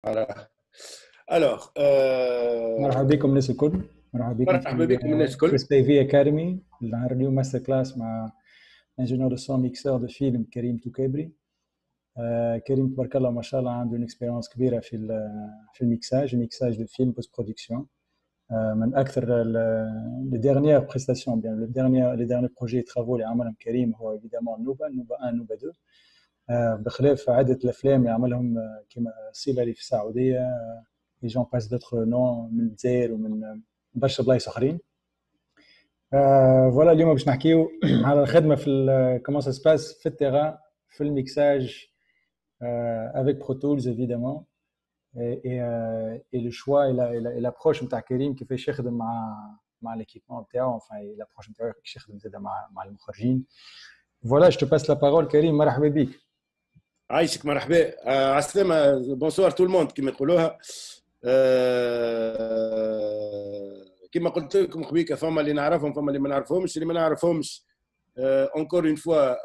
Voilà. Alors, مرحبا بكم الناس الكل. مرحبا بكم مرحبا في بكم الناس الكل. كريس بي في اكاديمي. نهار اليوم ماستر كلاس مع انجينيور سون ميكسور دو فيلم كريم توكابري. كريم تبارك الله ما شاء الله عنده une expérience كبيره في الميكساج دو فيلم بوست برودكسيون. من اكثر les dernières prestations bien les derniers projets et travaux اللي عملهم كريم هو évidemment نوبا 1 نوبا 2 بخلاف عدة الأفلام اللي عملهم كما الصلة اللي في السعودية لي جون باس دوتر نون من الجزائر ومن برشا بلايص أخرين. فوالا اليوم باش نحكيو على الخدمة في كومون سا سباس في التيران في الميكساج avec Pro Tools évidemment et le choix et l'approche نتاع كريم كيفاش يخدم مع l'équipement نتاعو enfin l'approche نتاعو كيفاش يخدم زاده مع المخرجين. Voilà, je te passe la parole Karim, مرحبا بك. عايشك مرحبا. عسلامة. بونسوار تو الموند كما يقولوها. كما قلت لكم خويك فما اللي نعرفهم فما اللي ما نعرفهمش. اللي ما نعرفهمش encore une fois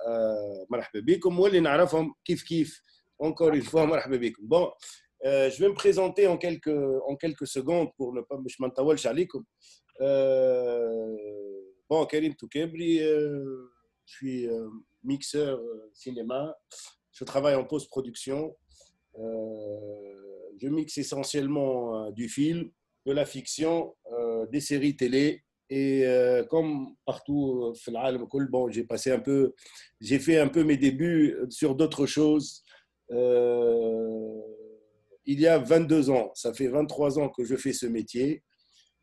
مرحبا بكم، واللي نعرفهم كيف encore une fois مرحبا بكم. Bon, je vais me présenter en quelques secondes pour ne pas باش ما نطولش عليكم. Bon, Karim Toukabri, je suis mixeur cinéma. Je travaille en post-production. Je mixe essentiellement du film, de la fiction, des séries télé. Et comme partout bon, j'ai fait un peu mes débuts sur d'autres choses. Il y a 22 ans, ça fait 23 ans que je fais ce métier.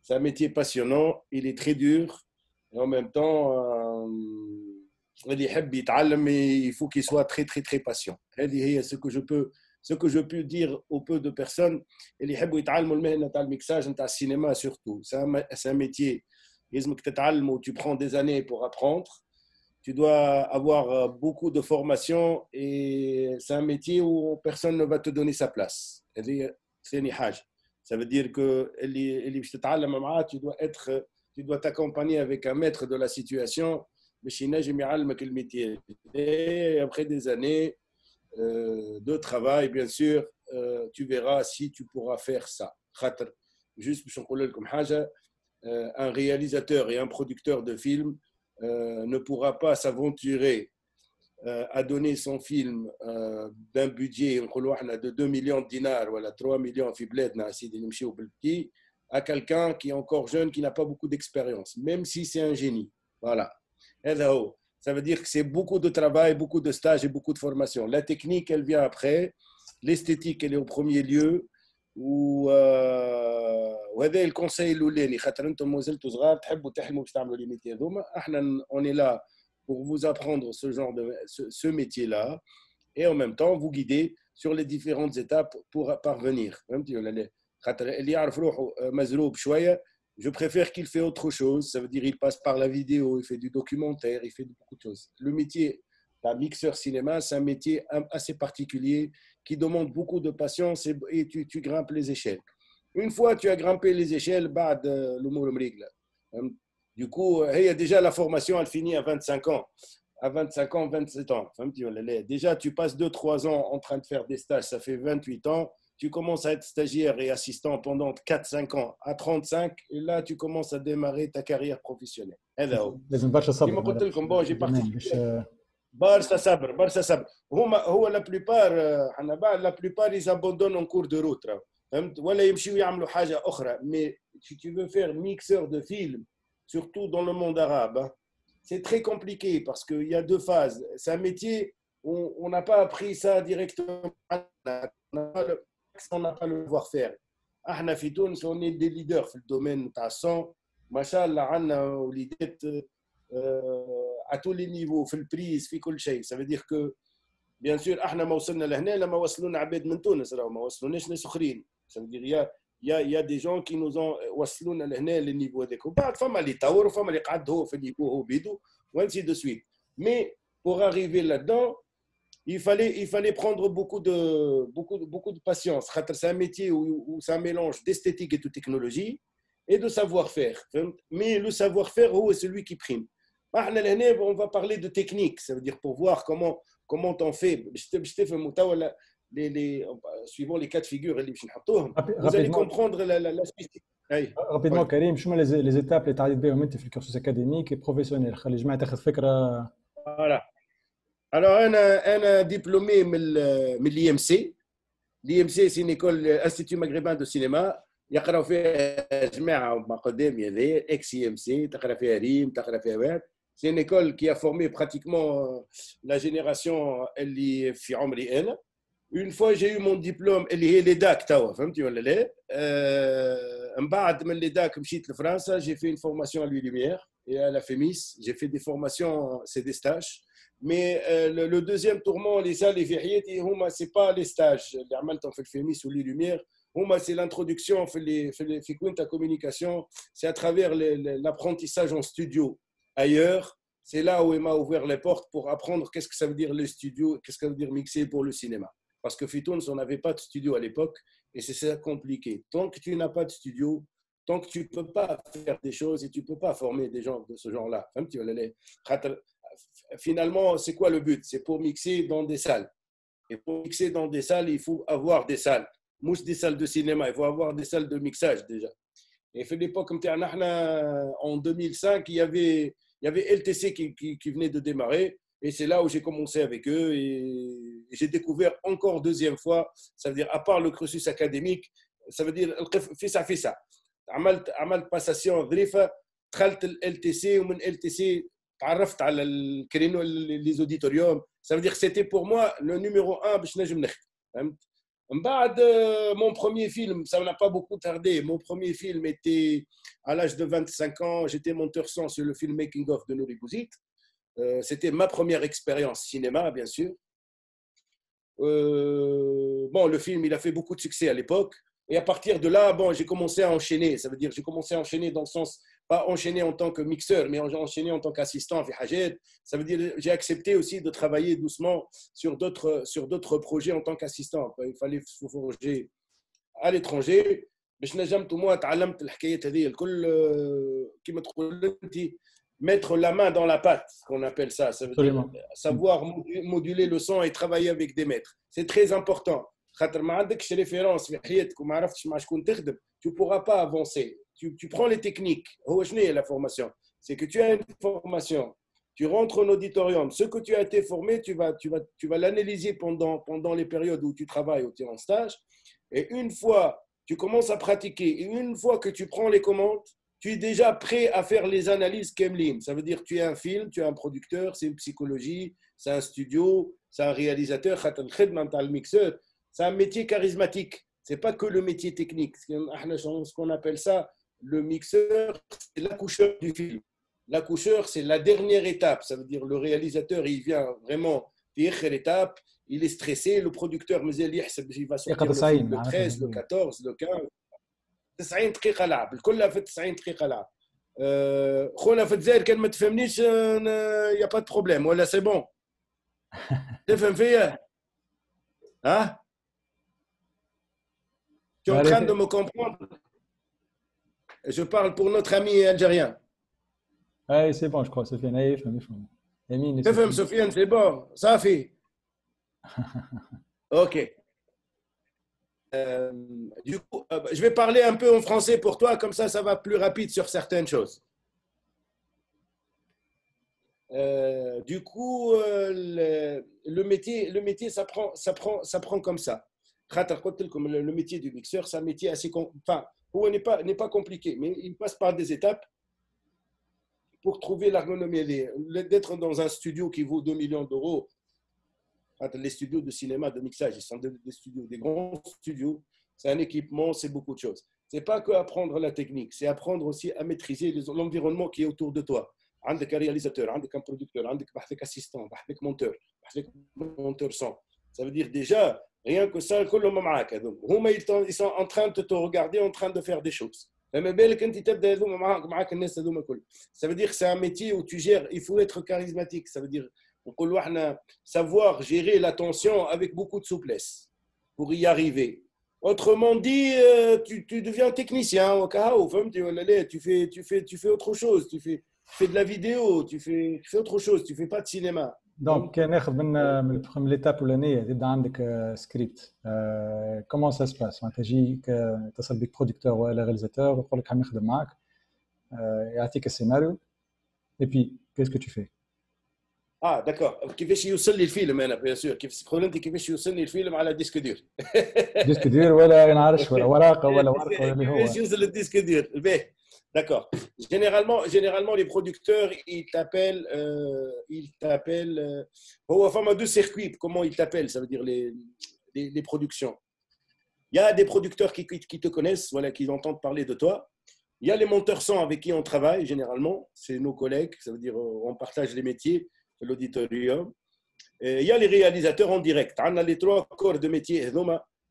C'est un métier passionnant, il est très dur. Et en même temps, il faut qu'il soit très très très patient. C'est ce que je peux dire au peu de personnes. Le mixage, le cinéma surtout. C'est un métier. Tu prends des années pour apprendre. Tu dois avoir beaucoup de formation et c'est un métier où personne ne va te donner sa place. Ça veut dire que tu dois t'accompagner avec un maître de la situation. Et après des années de travail, bien sûr, tu verras si tu pourras faire ça. Juste pour un réalisateur et un producteur de film ne pourra pas s'aventurer à donner son film d'un budget de 2 millions de dinars ou 3 millions à quelqu'un qui est encore jeune, qui n'a pas beaucoup d'expérience, même si c'est un génie. Voilà. Ça veut dire que c'est beaucoup de travail, beaucoup de stages et beaucoup de formation. La technique, elle vient après. L'esthétique, elle est au premier lieu. وهذا الكونساي الاولاني خاطر انتم مازلتوا صغار تحبوا تحلموا باش تعملوا لي ميتي هذوما. احنا on est là pour vous apprendre ce métier là et en même temps vous guider sur les différentes étapes pour parvenir. فهمتي ولا لا؟ خاطر اللي يعرف روحه مزروب شويه, je préfère qu'il fait autre chose. Ça veut dire il passe par la vidéo, il fait du documentaire, il fait beaucoup de choses. Le métier d'un mixeur cinéma, c'est un métier assez particulier qui demande beaucoup de patience et tu grimpes les échelles. Une fois tu as grimpé les échelles, du coup, déjà la formation, elle finit à 25 ans. À 25 ans, 27 ans. Déjà, tu passes 2-3 ans en train de faire des stages, ça fait 28 ans. Tu commences à être stagiaire et assistant pendant 4-5 ans. À 35, et là, tu commences à démarrer ta carrière professionnelle. لازم برشا صبر. كما قلت لكم, bon, j'ai participé. برشا صبر. La plupart, ils abandonnent en cours de route. ولا يمشيوا يعملوا حاجة أخرى. Mais si tu veux faire mixeur de film, surtout dans le monde arabe, c'est très compliqué parce qu'il y a deux phases. C'est un métier où on n'a pas appris ça directement. On n'a pas le voir-faire. احنا في تونس on est des leaders في الدومين تاع الصون. ما شاء الله عندنا وليدات à tous les niveaux, في البريز في كل شيء. Ça veut dire que bien sûr احنا ما وصلنا لهنا لما وصلونا عباد من تونس, راهو ما وصلوناش ناس اخرين. Ça veut dire il y a des gens qui nous ont وصلونا لهنا للنيفو هذاك, وبعد فما اللي طور وفما اللي قعد هو في النيفو هو بيدو وانسي دو سويت. Mais pour arriver là-dedans, il fallait prendre beaucoup de patience. C'est un métier où c'est un mélange d'esthétique et de technologie et de savoir-faire. Mais le savoir-faire, c'est celui qui prime. On va parler de technique, ça veut dire pour voir comment t'en fais. suivant les cas de figure, vous allez comprendre la spécificité. رابيدمون كريم شنو لي زيتاب اللي تعديت بهم انت في الكورسوس اكاديميك بروفيسيونيل خلي الجماعه تاخذ فكره. Voilà. Alors, un diplômé de l'IMC. L'IMC, c'est une école, Institut maghrébin de cinéma. يقراو فيها جماعه ما قدام هذا اكس ام سي تقرا فيها ريم تقرا فيها واحد. C'est une école qui a formé pratiquement la génération اللي في عمري انا. Une fois j'ai eu mon diplôme اللي هي ليداك توا فهمتي ولا لا؟ من بعد من ليداك مشيت لفرنسا. J'ai fait une formation à l'Huile Lumière et à la FEMIS. J'ai fait des formations, c'est des stages. Mais le deuxième tourment les اللي في حياتي هما c'est pas les stages اللي عملتهم في الفيميس واللي lumière. C'est l'introduction في Quinta Communication. C'est à travers l'apprentissage en studio ailleurs. C'est là où il m'a ouvert les portes pour apprendre qu'est-ce que ça veut dire le studio, qu'est-ce que ça veut dire mixer pour le cinéma. Parce que Fitouns, on n'avait pas de studio à l'époque et c'est ça compliqué. Tant que tu n'as pas de studio, tant que tu ne peux pas faire des choses et tu ne peux pas former des gens de ce genre-là. Finalement, c'est quoi le but? C'est pour mixer dans des salles. Et pour mixer dans des salles, il faut avoir des salles. Mouche des salles de cinéma, il faut avoir des salles de mixage déjà. Et à l'époque, en 2005, il y avait LTC qui venait de démarrer. Et c'est là où j'ai commencé avec eux. Et j'ai découvert encore deuxième fois, ça veut dire, à part le cursus académique, ça veut dire, fait ça. عملت passation ظريفة دخلت LTC ومن LTC تعرفت على الكرينو les auditoriums. Ça veut dire que c'était pour moi le numéro 1 باش نجم نخدم. فهمت؟ من بعد mon premier film, ça n'a pas beaucoup tardé. Mon premier film était à l'âge de 25 ans. J'étais monteur son sur le film Making of de Nouri Bouzid. C'était ma première expérience cinéma, bien sûr. Le film, il a fait beaucoup de succès à l'époque. Et à partir de là, j'ai commencé à enchaîner. Ça veut dire j'ai commencé à enchaîner dans le sens, pas enchaîner en tant que mixeur, mais enchaîner en tant qu'assistant. Ça veut dire j'ai accepté aussi de travailler doucement sur d'autres projets en tant qu'assistant. Il fallait se forger à l'étranger. باش نجمت moi تعلمت الحكايات هذه الكل كما تقول انت mettre la main dans la pâte, ce qu'on appelle ça. Ça veut dire savoir moduler le son et travailler avec des maîtres. C'est très important. خاطر ما عندكش référence في حياتك وما عرفتش مع شكون تخدم, tu ne pourras pas avancer. Tu prends les techniques. هو شنو هي la formation? C'est que tu as une formation. Tu rentres en auditorium. Ce que tu as été formé, tu vas l'analyser pendant les périodes où tu travailles ou tu es en stage. Et une fois, tu commences à pratiquer. Et une fois que tu prends les commandes, tu es déjà prêt à faire les analyses Kemlin. Ça veut dire que tu es un film, tu es un producteur, c'est une psychologie, c'est un studio, c'est un réalisateur, le mixeur. C'est un métier charismatique. Ce n'est pas que le métier technique. Ce qu'on appelle ça, le mixeur, c'est l'accoucheur du film. L'accoucheur, c'est la dernière étape. Ça veut dire le réalisateur, il vient vraiment dernière étape. Il est stressé. Le producteur, il va sortir le film le 13, le 14, le 15. 90 دقيقة لعب. الكلها في 90 دقيقة لعب. خونا في الجزائر كان ما تفهمنيش يا با دو بروبليم ولا سي بون. تفهم فيا؟ ها؟ Tu es en train de me comprendre? Je parle pour notre ami algérien. Oui, c'est bon, je crois, Sofiane. Oui, تفهم Sofiane, c'est bon. صافي. Ok. Du coup, je vais parler un peu en français pour toi, comme ça va plus rapide sur certaines choses. Du coup, le métier, ça prend comme ça. Le métier du mixeur, c'est un métier assez, enfin, n'est pas compliqué, mais il passe par des étapes pour trouver l'ergonomie. D'être dans un studio qui vaut 2 millions d'euros. Les studios de cinéma, de mixage, ils sont des studios, des grands studios. C'est un équipement, c'est beaucoup de choses. Ce n'est pas que apprendre la technique, c'est apprendre aussi à maîtriser l'environnement qui est autour de toi. Un réalisateur, un producteur, un assistant, un monteur son. Ça veut dire déjà, rien que ça, ils sont en train de te regarder, en train de faire des choses. Ça veut dire que c'est un métier où tu gères, il faut être charismatique. Ça veut dire savoir gérer l'attention avec beaucoup de souplesse pour y arriver. Autrement dit, tu deviens technicien, tu fais autre chose, tu fais de la vidéo, tu fais autre chose, tu fais pas de cinéma. دونك ناخذ من ليتاب الاولانيه تبدا عندك سكريبت. كومون سا سباس معناتها يجيك يتصل بك برودكتور ولا رياليزاتور ويقول لك حاب نخدم معاك، يعطيك السيناريو اي بي كيسكو تو في. داكور. كيفاش يوصل لي الفيلم انا بيان سور، كيف تقول انت كيفاش يوصل لي الفيلم على ديسك دير. ديسك دير ولا نعرفش ولا ورقه ولا ورقه اللي هو كيفاش يوصل للديسك دير باهي. D'accord. Généralement, les producteurs, ils t'appellent. Enfin, deux circuits. Comment ils t'appellent? Ça veut dire les productions. Il y a des producteurs qui te connaissent, voilà, qui entendent parler de toi. Il y a les monteurs son avec qui on travaille généralement. C'est nos collègues. Ça veut dire on partage les métiers, l'auditorium. Et il y a les réalisateurs en direct. On a les trois corps de métier.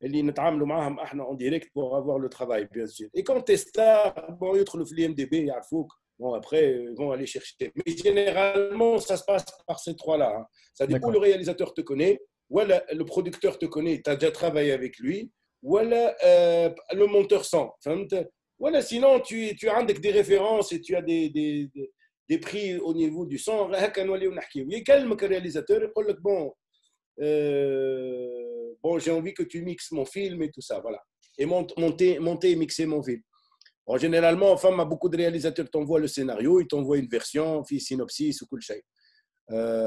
اللي نتعاملوا معاهم احنا en direct pour avoir le travail bien sûr. Et quand tu es star, bon يدخلوا في l'IMDb يعرفوك. Bon après ils vont aller chercher. Mais généralement ça se passe par ces trois là. Hein. Ça dit où le réalisateur te connaît, ou le producteur te connaît, tu as déjà travaillé avec lui, ou le monteur son. Voilà, sinon tu as des références et tu as des prix au niveau du son. هكا نوليو نحكيو. يكلمك الرياليزاتور يقول لك bon, j'ai envie que tu mixes mon film et tout ça, voilà. Et monter et mixer mon film. Bon, généralement, enfin, beaucoup de réalisateurs t'envoient le scénario, ils t'envoient une version, في synopsis ou كل شيء.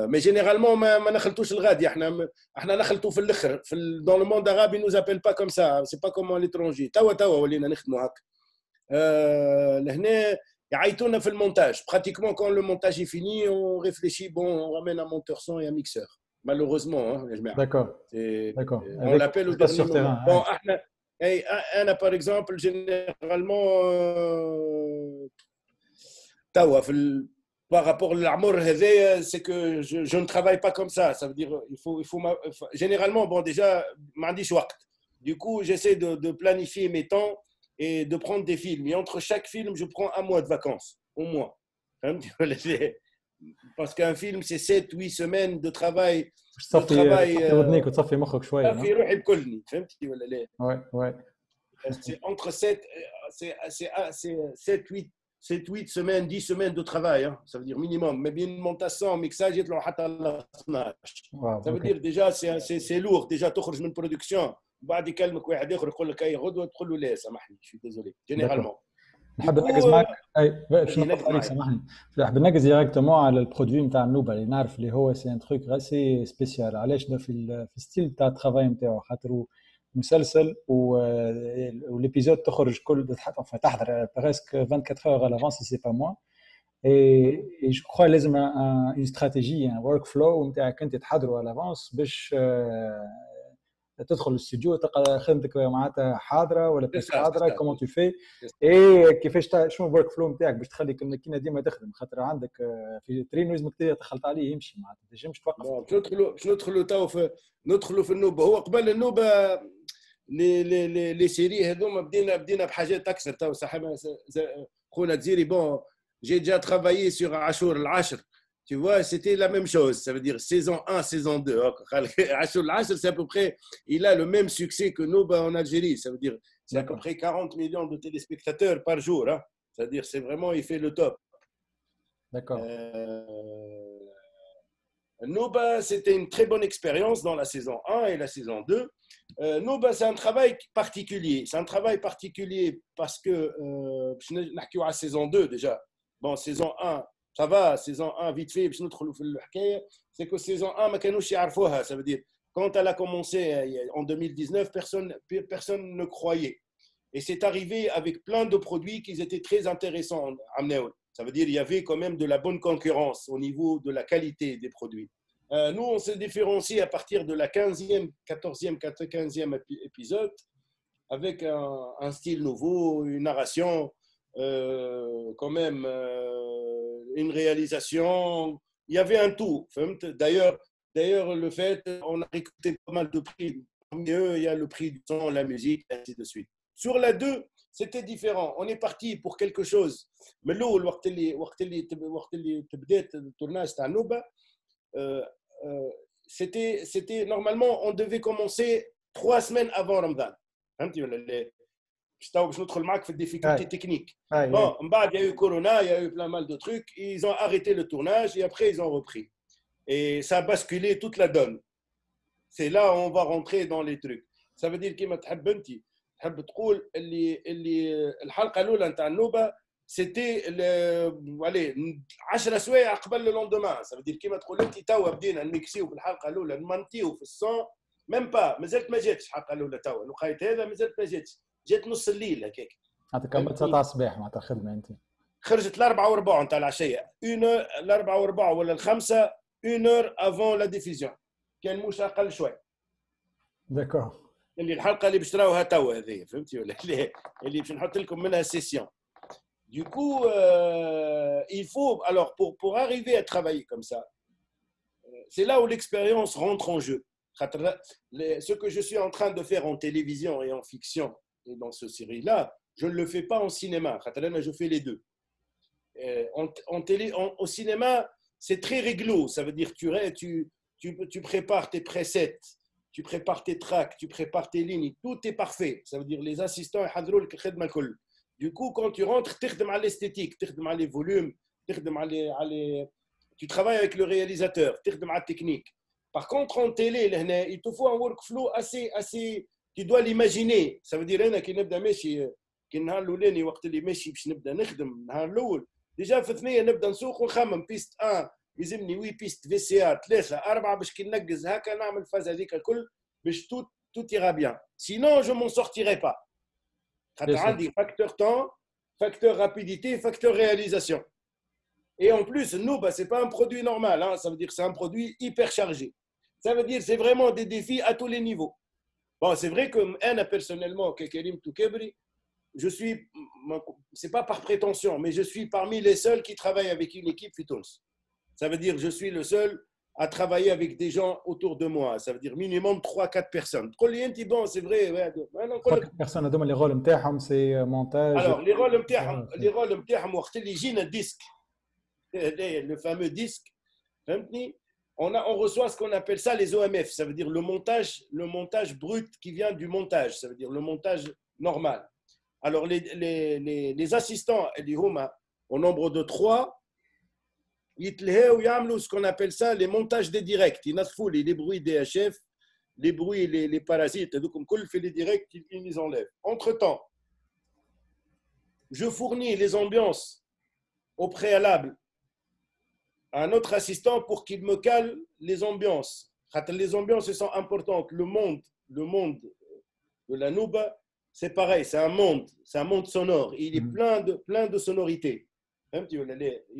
Mais généralement, ما نخلطوش الغادي. احنا نخلطوا في الاخر. Dans le monde arabe, ils nous appellent pas comme ça. C'est pas comme à l'étranger. توا ولينا نخدموا هكا. لهنا يعيطونا في المونتاج. Pratiquement, quand le montage est fini, on réfléchit, bon, on ramène un monteur son et un mixeur. Malheureusement, hein, d'accord. On l'appelle au dernier moment. Bon, Anna, par exemple, généralement, par rapport à l'amour, c'est que je ne travaille pas comme ça. Ça veut dire, généralement, bon, déjà, mardi soir. Du coup, j'essaie de planifier mes temps et de prendre des films. Et entre chaque film, je prends un mois de vacances, au moins. Parce qu'un film, c'est 7-8 semaines de travail. ودنيك وتصفي مخك شويه. صافي روحي بكلني، فهمتي ولا لا؟ ouais. C'est entre 7, 8 semaines, 10 semaines de travail. Hein. Ça veut dire minimum. Mais bien montation, mixage, يطلعوا حتى ل 12. Ça veut dire déjà, c'est lourd. Déjà, تخرج من production. بعد يكلمك واحد آخر يقول لك أي غدوة تقول له لا سامحني، je suis désolé. Généralement. نحب نركز معك باش نقطع عليك سامحني. نحب نركز ديريكتومون على البرودوي نتاع النوبه اللي نعرف اللي هو سي ان تروك غاسي سبيسيال. علاش ده في الستيل تاع الترافاي نتاعو خاطر مسلسل والابيزود تخرج كل تحضر بريسك 24 heures à l'avance si c'est pas moins. et je crois لازم une stratégie un work flow نتاعك انت تحضره à l'avance باش تدخل الاستوديو تلقى خدمتك معناتها حاضره ولا بس حاضره كومون تو في اي كيفاش شنو الورك فلو نتاعك باش تخليك كيما ديما تخدم خاطر عندك في ترين لازمك تخلط عليه يمشي معناتها ما تنجمش توقف. ندخلوا في النوبه. هو قبل النوبه لي سيري هذوما بدينا بحاجات اكثر. تو صاحبنا خونا تزيري بون جي ديجا ترافايي سور عاشور العاشر. Tu vois, c'était la même chose. Ça veut dire saison 1, saison 2. Achour al-Ashr, c'est à peu près, il a le même succès que Nouba en Algérie. Ça veut dire, c'est à peu près 40 millions de téléspectateurs par jour. Hein. C'est-à-dire, c'est vraiment, il fait le top. D'accord. Nouba, c'était une très bonne expérience dans la saison 1 et la saison 2. Nouba, c'est un travail particulier. C'est un travail particulier parce que, je n'ai qu'à la saison 2 déjà. Bon, saison 1, ça va, saison 1, vite fait, c'est que saison 1, ça veut dire, quand elle a commencé en 2019, personne ne croyait. Et c'est arrivé avec plein de produits qui étaient très intéressants. Ça veut dire qu'il y avait quand même de la bonne concurrence au niveau de la qualité des produits. Nous, on s'est différencié à partir de la 15e, 14e, 15e épisode avec un style nouveau, une narration, quand même... une réalisation, il y avait un tout. D'ailleurs, le fait, on a récolté pas mal de prix. Parmi eux, il y a le prix du son, la musique, et ainsi de suite. Sur la 2, c'était différent. On est parti pour quelque chose. Mais là, وقت اللي بدأت الtournage تاع نوبة, c'était normalement, on devait commencer 3 semaines avant Ramadan. فهمتي ولا باش ندخل معك في الديفيكولتي تكنيك. Bon, il y a eu Corona, il y a eu plein mal de trucs. Ils ont arrêté le tournage et après, ils ont repris. Et ça a basculé toute la donne. C'est là où on va rentrer dans les trucs. Ça veut dire كيما تحب انت تحب تقول اللي الحلقه الاولى نتاع النوبه سيتي allez 10 سوايع قبل لو لوندومان. Ça veut dire كيما تقول انت توا بدينا نميكسيو في الحلقه الاولى نمنتيو في الصون ميم با مازالت ما جاتش الحلقه الاولى توا لقيت هذا مازالت ما جاتش جات نص الليل هكاك. انت كملت 9 الصباح معناتها خدمه انت. خرجت الاربعه وربع نتاع العشيه 1 الاربعه وربع ولا الخمسه 1 heure avant la diffusion. كان مش اقل شوي. داكور. اللي الحلقه اللي باش تراوها توا هذه فهمتي ولا اللي باش نحط لكم منها سيسيون. Du coup, il faut alors pour arriver à travailler comme ça, c'est là où l'expérience rentre en jeu. Ce que je suis en train de faire en télévision et en fiction et dans ce série-là, je ne le fais pas en cinéma. Je fais les deux. Au cinéma, c'est très réglo. Ça veut dire tu prépares tes presets, tu prépares tes tracks, tu prépares tes lignes. Tout est parfait. Ça veut dire les assistants, du coup, quand tu rentres, tu travailles à l'esthétique, tu travailles les volumes, tu travailles avec le réalisateur, tu travailles la technique. Par contre, en télé, il te faut un workflow assez. Tu dois l'imaginer. Ça veut dire كي النهار الاولاني وقت اللي ماشي باش نبدا نخدم النهار الاول ديجا في الثنيه نبدا نسوق ونخمم بيست 1 يلزمني 8 بيست في سي ار 3 4 باش كي ننقز هكا نعمل الفاز هذيك الكل باش tout ira bien. Sinon, je m'en sortirai pas. خاطر عندي facteur temps, facteur rapidité, facteur réalisation. Et en plus, nous, c'est pas un produit normal. Hein. Ça veut dire que c'est un produit hyper chargé. Ça veut dire que c'est vraiment des défis à tous les niveaux. Bon, c'est vrai que moi, personnellement, Kerim Toukebri, je suis, c'est pas par prétention, mais je suis parmi les seuls qui travaillent avec une équipe Fitons. Ça veut dire que je suis le seul à travailler avec des gens autour de moi. Ça veut dire minimum 3-4 personnes. Bon, c'est vrai. 3-4 personnes, les rôles نتاعهم c'est montage. Alors, les rôles نتاعهم وقت اللي يجينا الديسك, le fameux disque, on reçoit ce qu'on appelle ça les OMF. Ça veut dire le montage brut qui vient du montage. Ça veut dire le montage normal. Alors, les assistants, au nombre de 3, ils ce qu'on appelle ça les montages des directs. Ils ont les bruits DHF, les bruits, les parasites, donc comme fait les directs, ils les enlèvent. Entre-temps, je fournis les ambiances au préalable à un autre assistant pour qu'il me cale les ambiances. Les ambiances sont importantes. Le monde de la Nouba, c'est pareil, c'est un monde sonore. Il est plein de sonorités.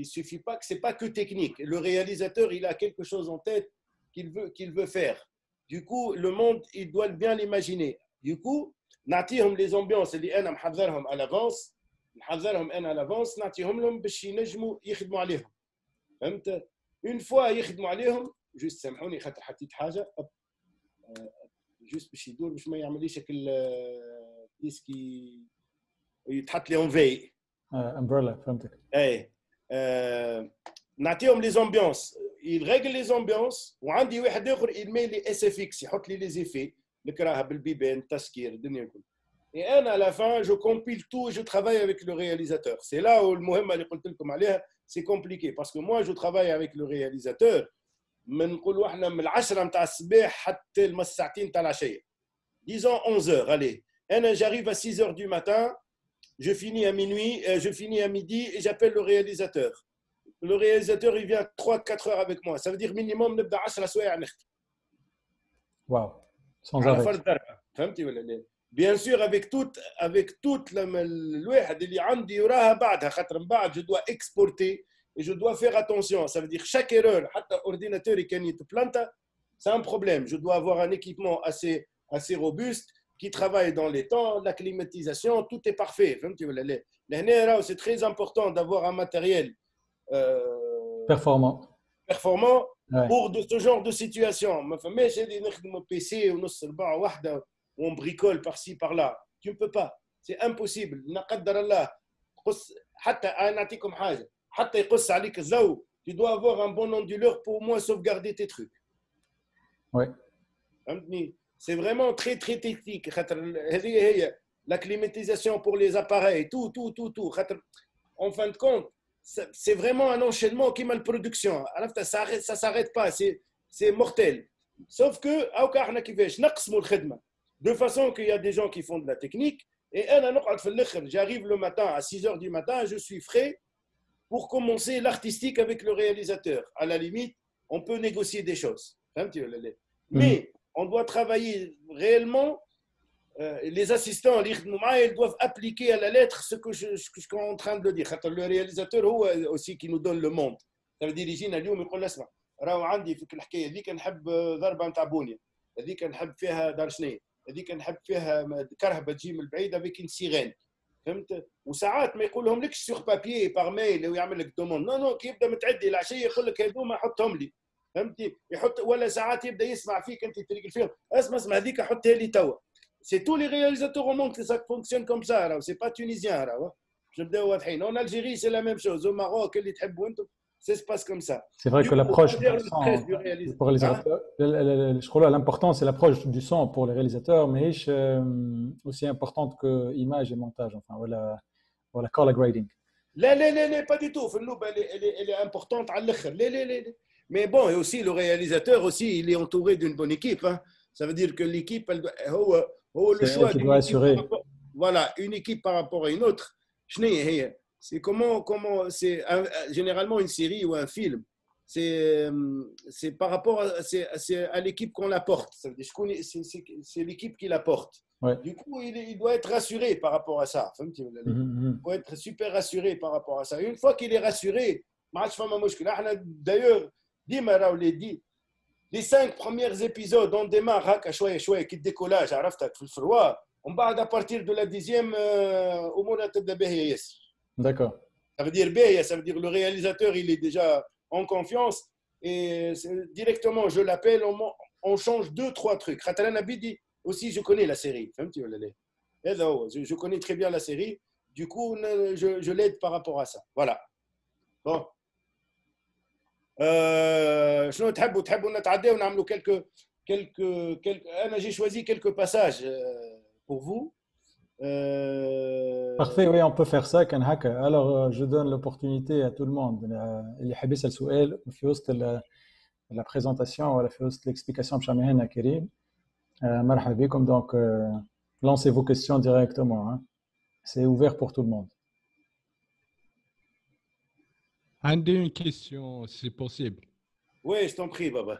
Il suffit pas que c'est pas que technique. Le réalisateur, il a quelque chose en tête qu'il veut faire. Du coup, le monde, il doit bien l'imaginer. Du coup, نعطيهم les ambiances اللي أنا محضرهم à l'avance, نعطيهم لهم باش ينجموا يخدموا عليهم. فهمت؟ Une fois يخدموا عليهم, juste سامحوني خاطر حطيت حاجة, juste باش يدور باش ما يعمليش ديسكي يتحط لي اون في امبريلا فهمتك. اي نعطيهم لي زامبيونس, يريغل لي زامبيونس, وعندي واحد اخر يلمي لي اس اف اكس يحط لي لي زيفي نكراها بالبيبان التسكير الدنيا الكل. Et à la fin, je compile tout et je travaille avec le réalisateur. C'est là où le مهمة اللي قلت لكم عليها, c'est compliqué parce que moi je travaille avec le réalisateur. نقولوا احنا من 10 نتاع الصباح حتى الساعتين نتاع العشيه. Disons 11h, allez. J'arrive à 6h du matin, je finis à minuit, je finis à midi et j'appelle le réalisateur. Le réalisateur, il vient 3-4 heures avec moi. Ça veut dire minimum نبدا 10 سوايع نخدم. Waouh. Sans arrêt. Bien sûr, avec toute الواحد اللي عندي وراها بعدها خاطر من بعد je dois exporter et je dois faire attention. Ça veut dire chaque erreur, حتى ordinateur qui يتبلانتا, c'est un problème. Je dois avoir un équipement assez robuste qui travaille dans les temps, la climatisation, tout est parfait. C'est très important d'avoir un matériel performant pour de ce genre de situation. PC on bricole par-ci par-là. Tu ne peux pas. C'est impossible. Tu dois avoir un bon onduleur pour au moins sauvegarder tes trucs. Oui. C'est vraiment très très technique. La climatisation pour les appareils, tout. En fin de compte, c'est vraiment un enchaînement qui m'a la production. Ça s'arrête pas, c'est mortel. Sauf que de façon qu'il y a des gens qui font de la technique et j'arrive le matin à 6 heures du matin, je suis frais pour commencer l'artistique avec le réalisateur. À la limite, on peut négocier des choses. Mais on doit travailler réellement. Les assistants, ils doivent appliquer à la lettre ce que je suis en train de le dire. Le réalisateur aussi qui nous donne le monde. Ça veut dire يجينا اليوم يقول لنا اسمع راهو عندي فيك الحكايه هذيك نحب ضربه نتاع بونيه هذيك نحب فيها دار شنيا هذيك نحب فيها كرهبه تجي من البعيد avec une sirène. فهمت؟ وساعات ما يقول لهم لكش سيغ بابيي باغ ميل ويعمل لك دوموند نو كي يبدا متعدي العشيه يقول لك هذوما حطهم لي فهمتي؟ يحط ولا ساعات يبدا يسمع فيك انت تريق الفيلم اسمع هذيك حطها لي توا. C'est tous les réalisateurs au monde que ça fonctionne comme ça. C'est pas tunisien. En Algérie, c'est la même chose. Au Maroc, ça se passe comme ça. C'est vrai que l'approche du son pour les réalisateurs, l'important c'est l'approche du son pour les réalisateurs, mais aussi importante que image et montage. Enfin, voilà color grading. Non, pas du tout. Elle est importante à l'autre. Mais bon, et aussi le réalisateur aussi, il est entouré d'une bonne équipe. Hein. Ça veut dire que l'équipe, le choix qui doit assurer. Voilà, une équipe par rapport à une autre. C'est comment c'est généralement une série ou un film. C'est par rapport à l'équipe qu'on l'apporte. C'est l'équipe qui l'apporte. Ouais. Du coup, il doit être rassuré par rapport à ça. Il doit être super rassuré par rapport à ça. Et une fois qu'il est rassuré, d'ailleurs, les 5 premiers épisodes, on démarre avec le décollage, on part à partir de la 10e, au moment de D'accord. Ça veut dire ça veut dire le réalisateur, il est déjà en confiance et directement, je l'appelle, on change 2-3 trucs. Aussi, je connais la série. Je connais très bien la série. Du coup, je l'aide par rapport à ça. Voilà. Bon. شنو تحبوا نتعداو ونعملوا quelques انا j'ai choisi quelques passages pour vous. Parfait, oui, on peut faire ça كان هكا. Alors je donne l'opportunité à tout le monde اللي يحب يسأل سؤال في وسط la présentation ولا في وسط l'explication باش عملها لنا كريم. مرحبا بكم. Donc lancez vos questions directement, hein. C'est ouvert pour tout le monde. J'ai une question, si possible. Oui, je t'en prie, Baba.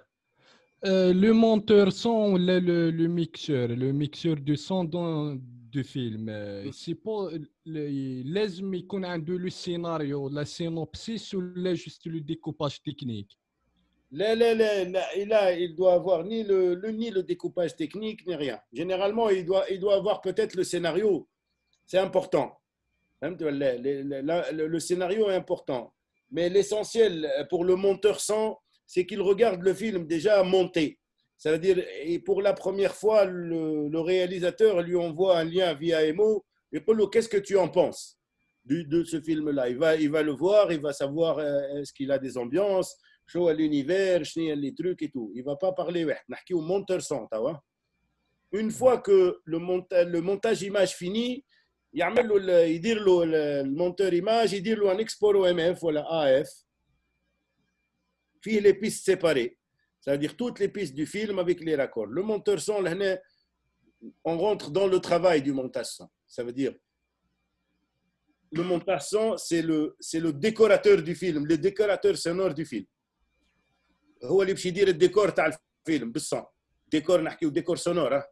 Le monteur son ou le mixeur du son du film, c'est pas لازم يكون عنده le scénario, la synopsis ou là juste le découpage technique? Là, il doit avoir ni le découpage technique ni rien. Généralement, il doit avoir peut-être le scénario. C'est important. Le scénario est important. Mais l'essentiel pour le monteur son, c'est qu'il regarde le film déjà monté. Ça veut dire, et pour la première fois, le réalisateur lui envoie un lien via Emo et dit qu'est-ce que tu en penses de ce film-là. Il va le voir, il va savoir est-ce qu'il a des ambiances, chaud à l'univers, les trucs et tout. Il ne va pas parler au monteur son. Une fois que le montage image fini, يدير له المونتور ايماج يدير له ان اكسبور او ام اف ولا اف فيه les pistes séparées, ça veut dire toutes les pistes du film avec les raccords. Le monteur son là, on rentre dans le travail du montage son. Ça veut dire le montage son, c'est le décorateur du film, le décorateur sonore du film. هو اللي باش يدير الديكور تاع الفيلم بالصون. ديكور نحكيو ديكور سونور.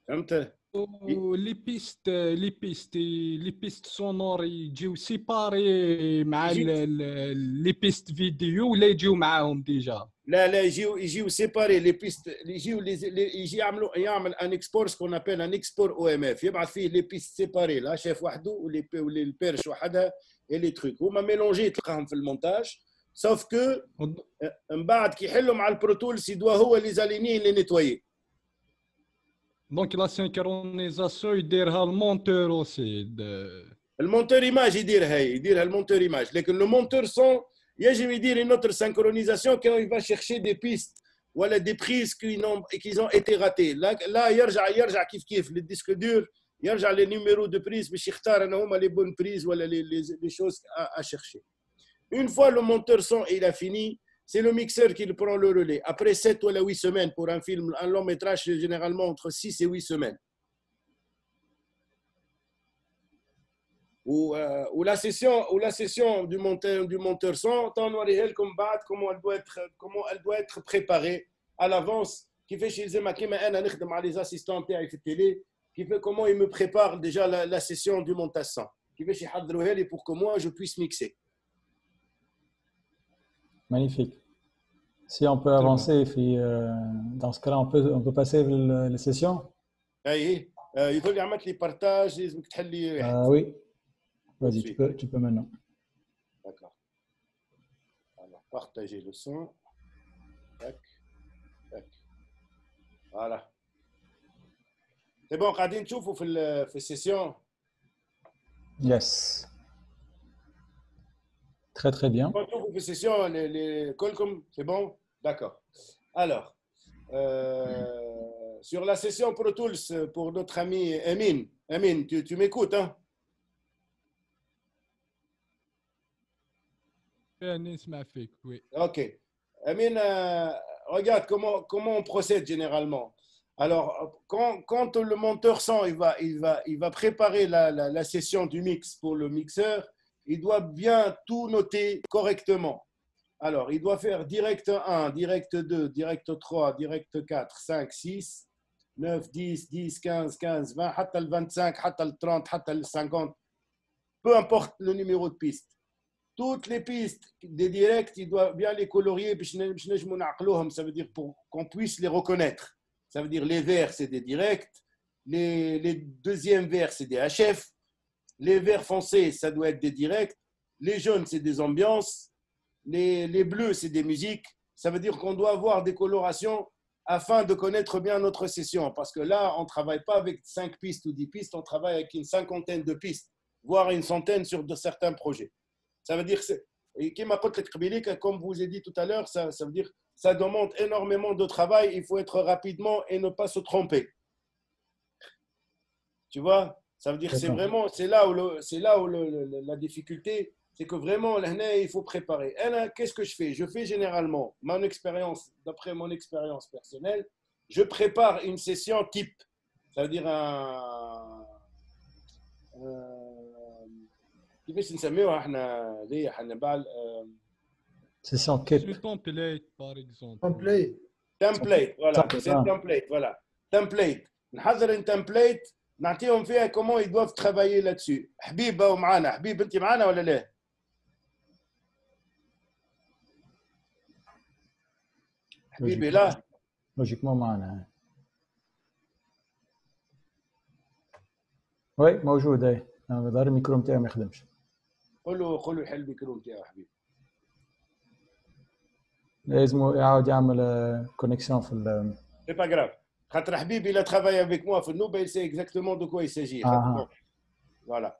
فهمت؟ les pistes sonores يجيو سيباري مع les pistes فيديو ولا يجيو معاهم ديجا؟ لا يجيو سيباري لي بيست يجي يعمل ان اكسبور سكون ابل ان اكسبور او ام اف يبعث فيه لي بيست سيباري لا شاف وحده ولي البيرش وحدها اي لي تروك هما ميلونجي تلقاهم في المونتاج سوف كو من بعد كي يحلوا مع البروتولز يدوا هو لي زاليني لي نيتوايي. دونك لا سينكرونيزاسيون يديرها المونتور اوسي. المونتور ايماج يديرها المونتور ايماج لكن لو مونتور سون يجب يدير une autre synchronisation quand il va chercher des pistes ولا des prises qui ont été ratées. Là يرجع كيف le disque dur يرجع les numéros de prise باش يختار انا هما les bonnes prises ولا les choses à chercher. Une fois le monteur son il a fini, c'est le mixeur qui prend le relais. Après 7 ou 8 semaines pour un film, un long métrage, c'est généralement entre 6 et 8 semaines. Ou la session du monteur son, comment elle doit être préparée à l'avance. Qui fait chez les assistants في التélé, qui fait comment il me prépare déjà la session du montage son. Qui fait chez pour que moi je puisse mixer. Magnifique. Si on peut avancer, dans ce cas-là, on peut passer les sessions. Oui, il faut lui mettre les partages, لازمك تحلي. Oui, vas-y, tu peux maintenant. D'accord. Alors, partager le son. Tac, tac. Voilà. C'est bon, قاعدين نشوفوا في السيسيون. Yes. Très très bien. Session, Colcom, c'est bon? D'accord. Alors, sur la session Pro Tools pour notre ami Emin. Emin, tu m'écoutes, hein? Oui. Ok. Emin, regarde comment on procède généralement. Alors, quand le monteur son il va préparer la session du mix pour le mixeur, il doit bien tout noter correctement. Alors, il doit faire direct 1, direct 2, direct 3, direct 4, 5, 6, 9, 10, 10, 15, 15, 20, حتى le 25, حتى le 30, حتى le 50. Peu importe le numéro de piste. Toutes les pistes des directs, il doit bien les colorier, ça veut dire pour qu'on puisse les reconnaître. Ça veut dire les verts, c'est des directs, les deuxièmes verts, c'est des HF, les verts foncés, ça doit être des directs, les jaunes, c'est des ambiances, les bleus, c'est des musiques. Ça veut dire qu'on doit avoir des colorations afin de connaître bien notre session. Parce que là, on ne travaille pas avec 5 pistes ou 10 pistes, on travaille avec une cinquantaine de pistes, voire une centaine sur certains projets. Ça veut dire, comme vous ai dit tout à l'heure, ça veut dire ça demande énormément de travail. Il faut être rapidement et ne pas se tromper. Tu vois? Ça veut dire que c'est là où la difficulté, c'est que vraiment, il faut préparer. Et là, qu'est-ce que je fais? Je fais généralement, d'après mon expérience personnelle, je prépare une session type. Ça veut dire كيفاش نسميوها احنا ذي حنبال session كيب. template par exemple. template voilà c'est template voilà template نحضر une template نعطيهم فيها comment ils doivent travailler là-dessus. حبيب او معانا حبيب انت معانا ولا لا؟ حبيبي لا لوجيكمون معانا. وي موجود. اي ظهر الميكرو نتاعي ما يخدمش. قول له يحل الميكرو نتاعو حبيبي. لازم يعاود يعمل كونيكسيون في ال. C'est pas grave. خاطر حبيبي il a travaillé avec moi في النوبة, il sait exactement de quoi il s'agit. Voilà.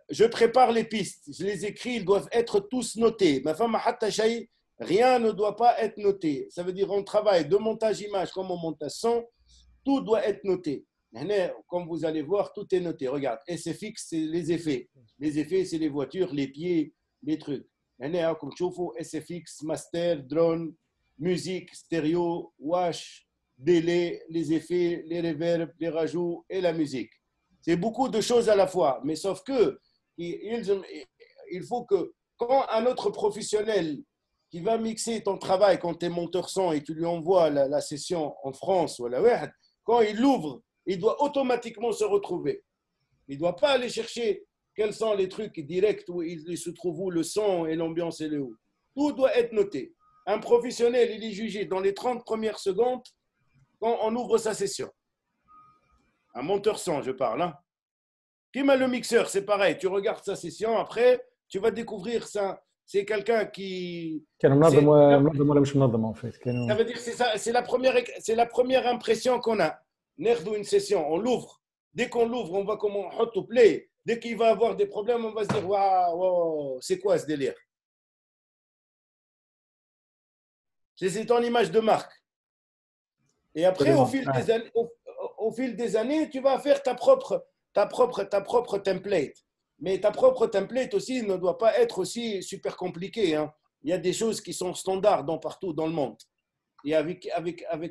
Je prépare les pistes, je les écris, ils doivent être tous notés. Ma femme حتى شيء, rien ne doit pas être noté. Ça veut dire on travaille de montage image comme au montage son, tout doit être noté. Comme vous allez voir, tout est noté. Regarde, SFX, c'est les effets. Les effets, c'est les voitures, les pieds, les trucs. Comme tu vois, SFX, master, drone, musique, stéréo, wash, délai, les effets, les reverbs, les rajouts et la musique. C'est beaucoup de choses à la fois. Mais sauf que, il faut que quand un autre professionnel qui va mixer ton travail, quand tu es monteur son et tu lui envoies la session en France, quand il l'ouvre, il doit automatiquement se retrouver. Il ne doit pas aller chercher quels sont les trucs directs où il se trouve où le son et l'ambiance et le où. Tout doit être noté. Un professionnel, il est jugé dans les 30 premières secondes quand on ouvre sa session. Un monteur son, je parle. Hein. Comme le mixeur, c'est pareil. Tu regardes sa session, après, tu vas découvrir ça. C'est quelqu'un qui... Ça veut dire que c'est la première impression qu'on a. Une session, on l'ouvre. Dès qu'on l'ouvre, on va comment hot play. Dès qu'il va avoir des problèmes, on va se dire waouh, c'est quoi ce délire? C'est ton image de marque. Et après, au au fil des années, tu vas faire ta propre template. Mais ta propre template aussi ne doit pas être aussi super compliquée, hein. Il y a des choses qui sont standards partout dans le monde. Et avec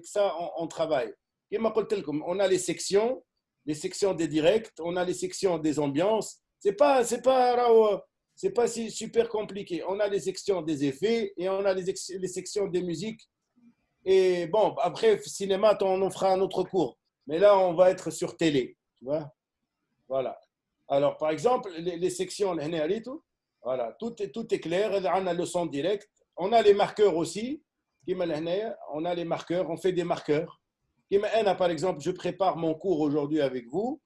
ça, on travaille. On a les sections des directs, on a les sections des ambiances. C'est pas si super compliqué. On a les sections des effets et on a les sections des musiques. Et bon, après, cinéma, on en fera un autre cours. Mais là, on va être sur télé. Tu vois? Voilà. Alors, par exemple, les sections, voilà, tout est clair. On a le son direct. On a les marqueurs aussi. On a les marqueurs. On fait des marqueurs. Par exemple, je prépare mon cours aujourd'hui avec vous.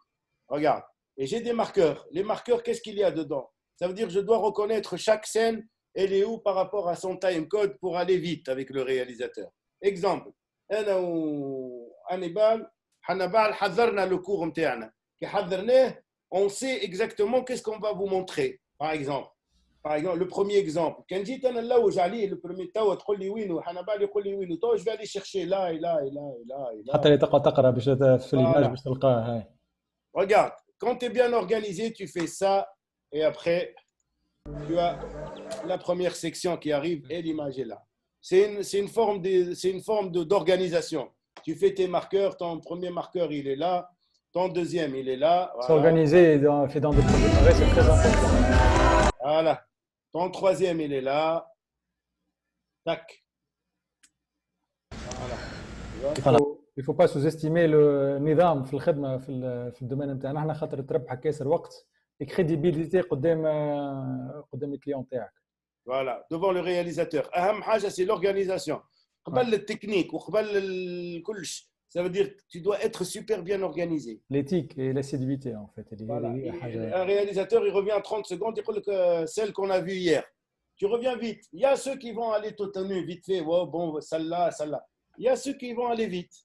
Regarde. Et j'ai des marqueurs. Les marqueurs, qu'est-ce qu'il y a dedans? Ça veut dire que je dois reconnaître chaque scène. Elle est où par rapport à son time code pour aller vite avec le réalisateur. Exemple. أنا وأنيبال حنبال حضرنا le cours متاعنا. كي حضرناه on sait exactement qu'est-ce qu'on va vous montrer. Par exemple, le premier exemple. Quand جيت أنا نلوج عليه le premier توا تقول لي وينو حنبال يقول لي وينو تو je vais aller chercher là et là et là et là et là. حتى اللي تقرا باش في ليماج باش تلقاه هاي. Regarde, quand tu es bien organisé, tu fais ça et après tu as la première section qui arrive et l'image est là. C'est une forme d'organisation. Tu fais tes marqueurs, ton premier marqueur il est là, ton deuxième il est là. Voilà. S'organiser fait dans des projets pareils, c'est très important. Voilà. Ton troisième il est là. Tac. Voilà. Il faut pas sous-estimer النظام في الخدمه في الدومين نتاعنا احنا خاطر تربح كاسر وقت الكريديبيليتي قدام الكليون تاعك. Voilà, devant le réalisateur. أهم حاجة c'est l'organisation. قبل التكنيك وقبل كلش. Ça veut dire que tu dois être super bien organisé. L'éthique et l'assiduité, en fait. Voilà. Un réalisateur, il revient 30 secondes, il dit que celle qu'on a vue hier. Tu reviens vite. Il y a ceux qui vont aller tout à nu, vite fait. Oh, bon, celle-là, celle-là. Il y a ceux qui vont aller vite.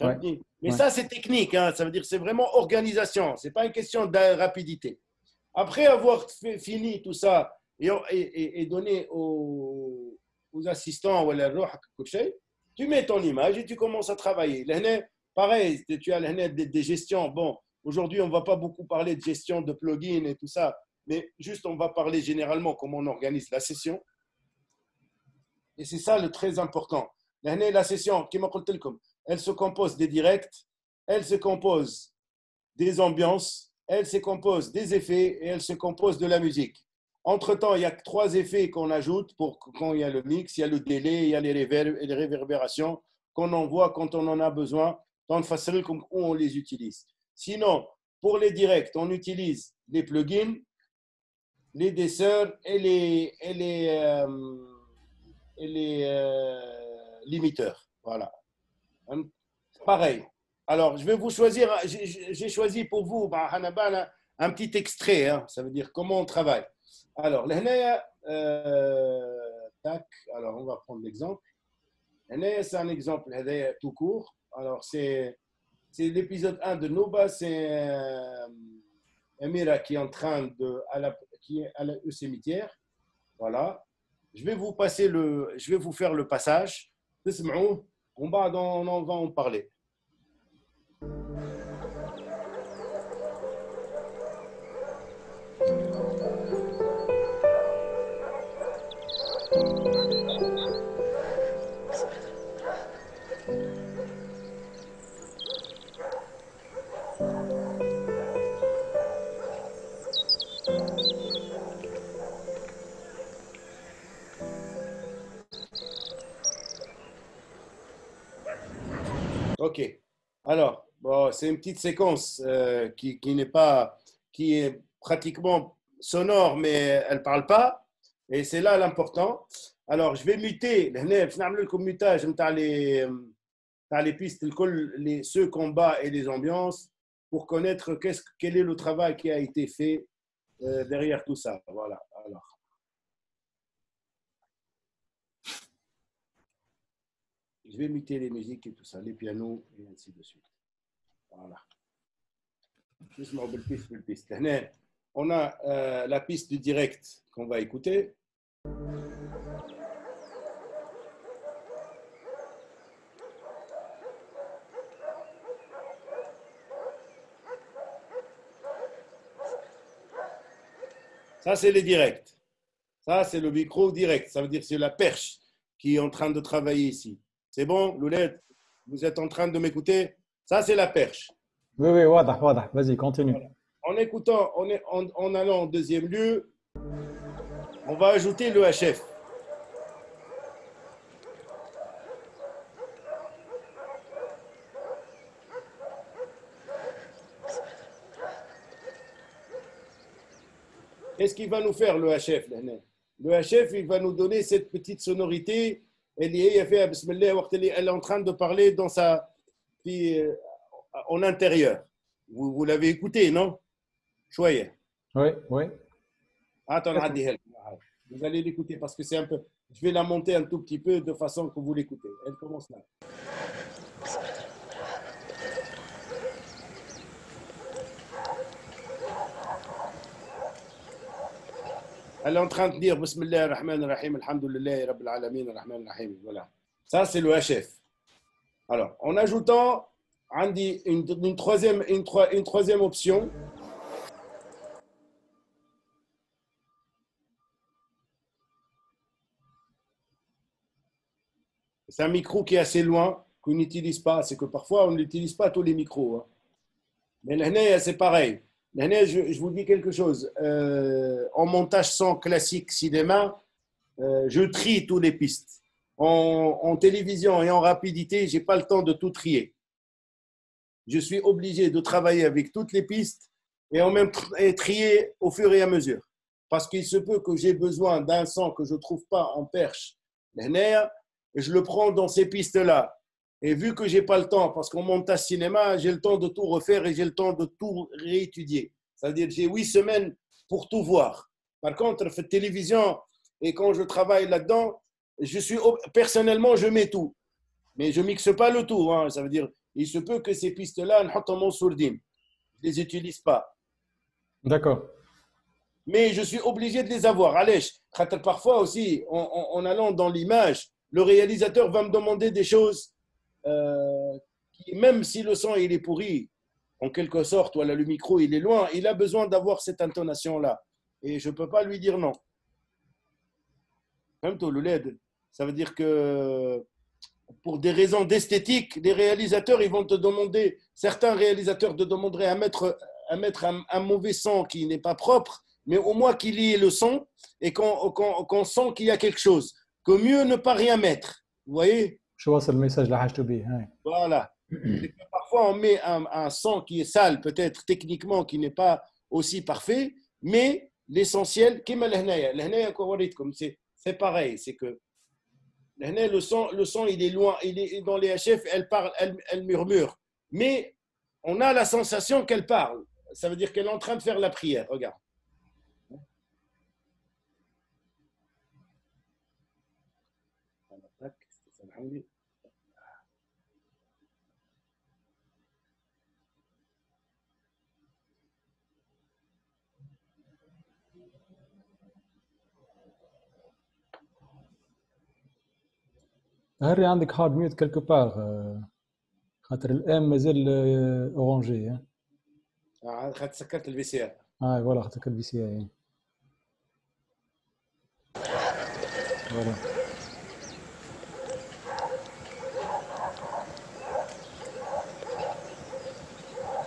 Ouais. Mais ça, c'est technique. Hein. Ça veut dire que c'est vraiment organisation. Ce n'est pas une question de rapidité. Après avoir fini tout ça et donné aux assistants ou à la tu mets ton image et tu commences à travailler. Pareil, tu as des gestions. Bon, aujourd'hui, on ne va pas beaucoup parler de gestion de plugins et tout ça, mais juste on va parler généralement comment on organise la session. Et c'est ça le très important. La session, elle se compose des directs, elle se compose des ambiances, elle se compose des effets et elle se compose de la musique. Entre-temps, il y a 3 effets qu'on ajoute pour quand il y a le mix, il y a le délai, il y a les réverbérations qu'on envoie quand on en a besoin, dans le facile où on les utilise. Sinon, pour les directs, on utilise les plugins, les desseurs et les limiteurs. Voilà. Pareil. Alors, je vais vous choisir, j'ai choisi pour vous, un petit extrait, hein, ça veut dire comment on travaille. Alors, tac, alors on va prendre l'exemple. C'est un exemple tout court. Alors, c'est l'épisode 1 de Noba, c'est Amira qui est en train qui est au cimetière. Voilà. Je vais vous faire le passage. On va en parler. Ok. Alors, bon, c'est une petite séquence qui est pratiquement sonore, mais elle ne parle pas. Et c'est là l'important. Alors, je vais muter. Je vais le mutage les pistes, ceux combats et les ambiances pour connaître quel est le travail qui a été fait derrière tout ça. Voilà. Alors. Je vais muter les musiques et tout ça, les pianos et ainsi de suite. Voilà. On a la piste du direct qu'on va écouter. Ça, c'est les directs. Ça, c'est le micro direct. Ça veut dire que c'est la perche qui est en train de travailler ici. C'est bon, Loulette? Vous êtes en train de m'écouter? Ça, c'est la perche. Oui, oui, واضح, واضح. Vas-y, continue. Voilà. En écoutant, en allant en deuxième lieu, on va ajouter le HF. Qu'est-ce qu'il va nous faire le HF? Le HF, il va nous donner cette petite sonorité. Elle est en train de parler dans en intérieur. Vous l'avez écouté, non? Chouette. Oui, oui. Attends, vous allez l'écouter parce que c'est un peu. Je vais la monter un tout petit peu de façon que vous l'écoutez. Elle commence là. Elle est en train de dire Bismillah ar-Rahman ar-Rahim, Alhamdulillah, Rabbil Alamin, ar-Rahman ar-Rahim. Voilà. Ça, c'est le HF. Alors, en ajoutant une troisième option. C'est un micro qui est assez loin, qu'on n'utilise pas. C'est que parfois, on n'utilise pas tous les micros. Hein. Mais là, c'est pareil. Là, je vous dis quelque chose. En montage son classique cinéma, je trie toutes les pistes. En télévision et en rapidité, je n'ai pas le temps de tout trier. Je suis obligé de travailler avec toutes les pistes et en même trier au fur et à mesure. Parce qu'il se peut que j'ai besoin d'un son que je ne trouve pas en perche. Et je le prends dans ces pistes-là. Et vu que je n'ai pas le temps, parce qu'en montage cinéma, j'ai le temps de tout refaire et j'ai le temps de tout réétudier. C'est-à-dire que j'ai 8 semaines pour tout voir. Par contre, la télévision, et quand je travaille là-dedans, personnellement, je mets tout. Mais je ne mixe pas le tout. Hein. Ça veut dire il se peut que ces pistes-là, je ne les utilise pas. D'accord. Mais je suis obligé de les avoir. Allez, parfois aussi, en allant dans l'image, le réalisateur va me demander des choses qui, même si le son il est pourri, en quelque sorte, voilà, le micro il est loin, il a besoin d'avoir cette intonation-là. Et je ne peux pas lui dire non. Même tout le LED, ça veut dire que pour des raisons d'esthétique, les réalisateurs, ils vont te demander, certains réalisateurs te demanderaient à mettre un mauvais son qui n'est pas propre, mais au moins qu'il y ait le son et qu'on sent qu'il y a quelque chose. Que mieux ne pas rien mettre. Vous voyez? Je vois, c'est le message là, HTB. Voilà. Parfois, on met un son qui est sale, peut-être techniquement, qui n'est pas aussi parfait, mais l'essentiel, c'est pareil, c'est que le son, il est loin, il est dans les HF, elle parle, elle murmure. Mais on a la sensation qu'elle parle. Ça veut dire qu'elle est en train de faire la prière. Regarde. هل عندك هارد ميوت quelque part خاطر الام مازال اورانجي خاطر سكرت الفي سي ار. فوالا خاطر الفي سي اي. فوالا.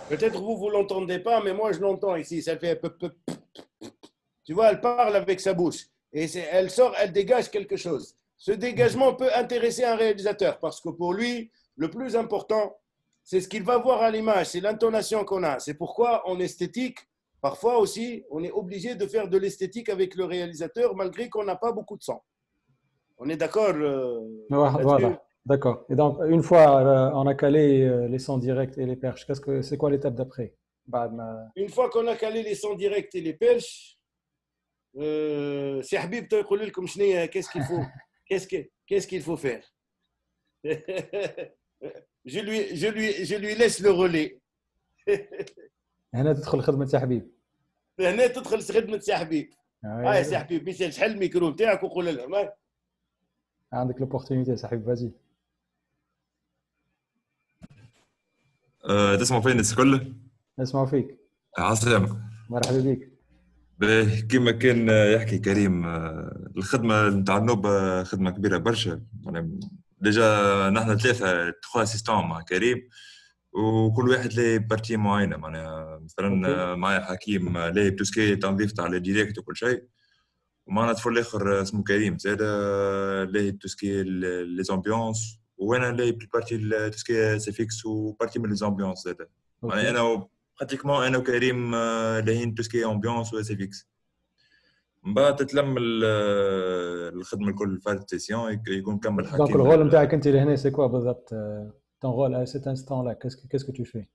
Peut-être vous l'entendez pas, mais moi je l'entends ici. Ça fait peu. Tu vois, elle parle avec sa bouche et elle sort, elle dégage quelque chose. Ce dégagement peut intéresser un réalisateur parce que pour lui, le plus important, c'est ce qu'il va voir à l'image, c'est l'intonation qu'on a. C'est pourquoi en esthétique, parfois aussi, on est obligé de faire de l'esthétique avec le réalisateur malgré qu'on n'a pas beaucoup de son. On est d'accord Voilà, d'accord. Et donc, une fois on a calé les sons directs et les perches, c'est quoi l'étape d'après? Une fois qu'on a calé les sons directs et les perches, c'est Habib qui va dire qu'est-ce qu'il faut faire. je lui laisse le relais. هنا تدخل خدمة سي حبيب. هنا تدخل خدمة سي حبيب. يا سي حبيب مشى شحال الميكرو نتاعك وقول لهم. عندك l'opportunité سي حبيب vas-y. تسمع فين الكل؟ نسمع فيك. عسلامة. مرحبا بك. باهي كيما كان يحكي كريم الخدمة نتاع النوبة خدمة كبيرة برشا. ديجا نحن 3 اسيستون مع كريم وكل واحد له بارتي معينة. معناها مثلا معايا حكيم له بتوسكي تنظيف تاع الديريكت وكل شيء، ومعنا طفل آخر اسمه كريم زاد له توسكي لي زامبيونس، وانا له بارتي توسكي سيفيكس وبارتي من لي زامبيونس زاد. معناها انا براتيكمون انا وكريم لاهين توسكي امبيونس و سيفيكس. من بعد تتلم الخدمه الكل فات سيسيون يكون كمل حكيم. دونك الغول نتاعك انت لهنا سي كوا بالضبط؟ ton rôle à cet instant-là, qu'est-ce que tu fais?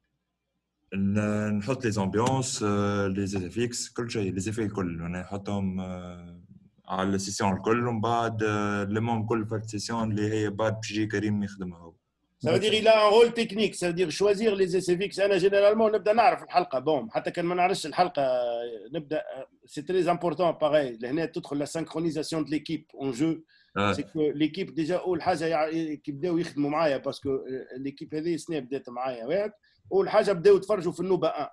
نحط لي زامبيونس لي زيفيكس كل شيء، لي زيفي الكل نحطهم على السيسيون الكل، ومن بعد لمون كل فات سيسيون اللي هي بعد بيجي كريم يخدمها هو. Ça veut dire il a un rôle technique, ça veut dire choisir les essais fixes. أنا généralement نبدأ نعرف الحلقة بوم، حتى كان ما نعرفش الحلقة نبدأ. C'est très important pareil. لهنا تدخل la synchronisation de l'équipe en jeu. C'est que l'équipe déjà أول حاجة يبدأوا يخدموا معايا باسكو l'équipe هذه سنة بدأت معايا واحد. أول حاجة بدأوا يتفرجوا في النوبة 1.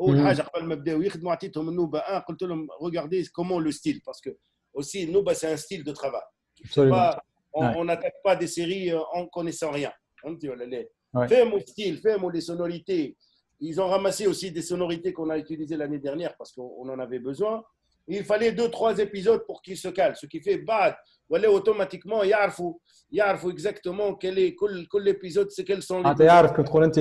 أول حاجة قبل ما بدأوا يخدموا عطيتهم النوبة 1 قلت لهم regardez comment le style parce que aussi النوبة c'est un style de travail. On n'attaque pas des séries en connaissant rien. Fais-moi le style, fais-moi les sonorités. Ils ont ramassé aussi des sonorités qu'on a utilisées l'année dernière parce qu'on en avait besoin. Et il fallait 2-3 épisodes pour qu'ils se calent. Ce qui fait bad. Voilà, automatiquement, يعرفوا exactement quel est كل épisode, c'est quels sont les. انت يعرف كي تقول انت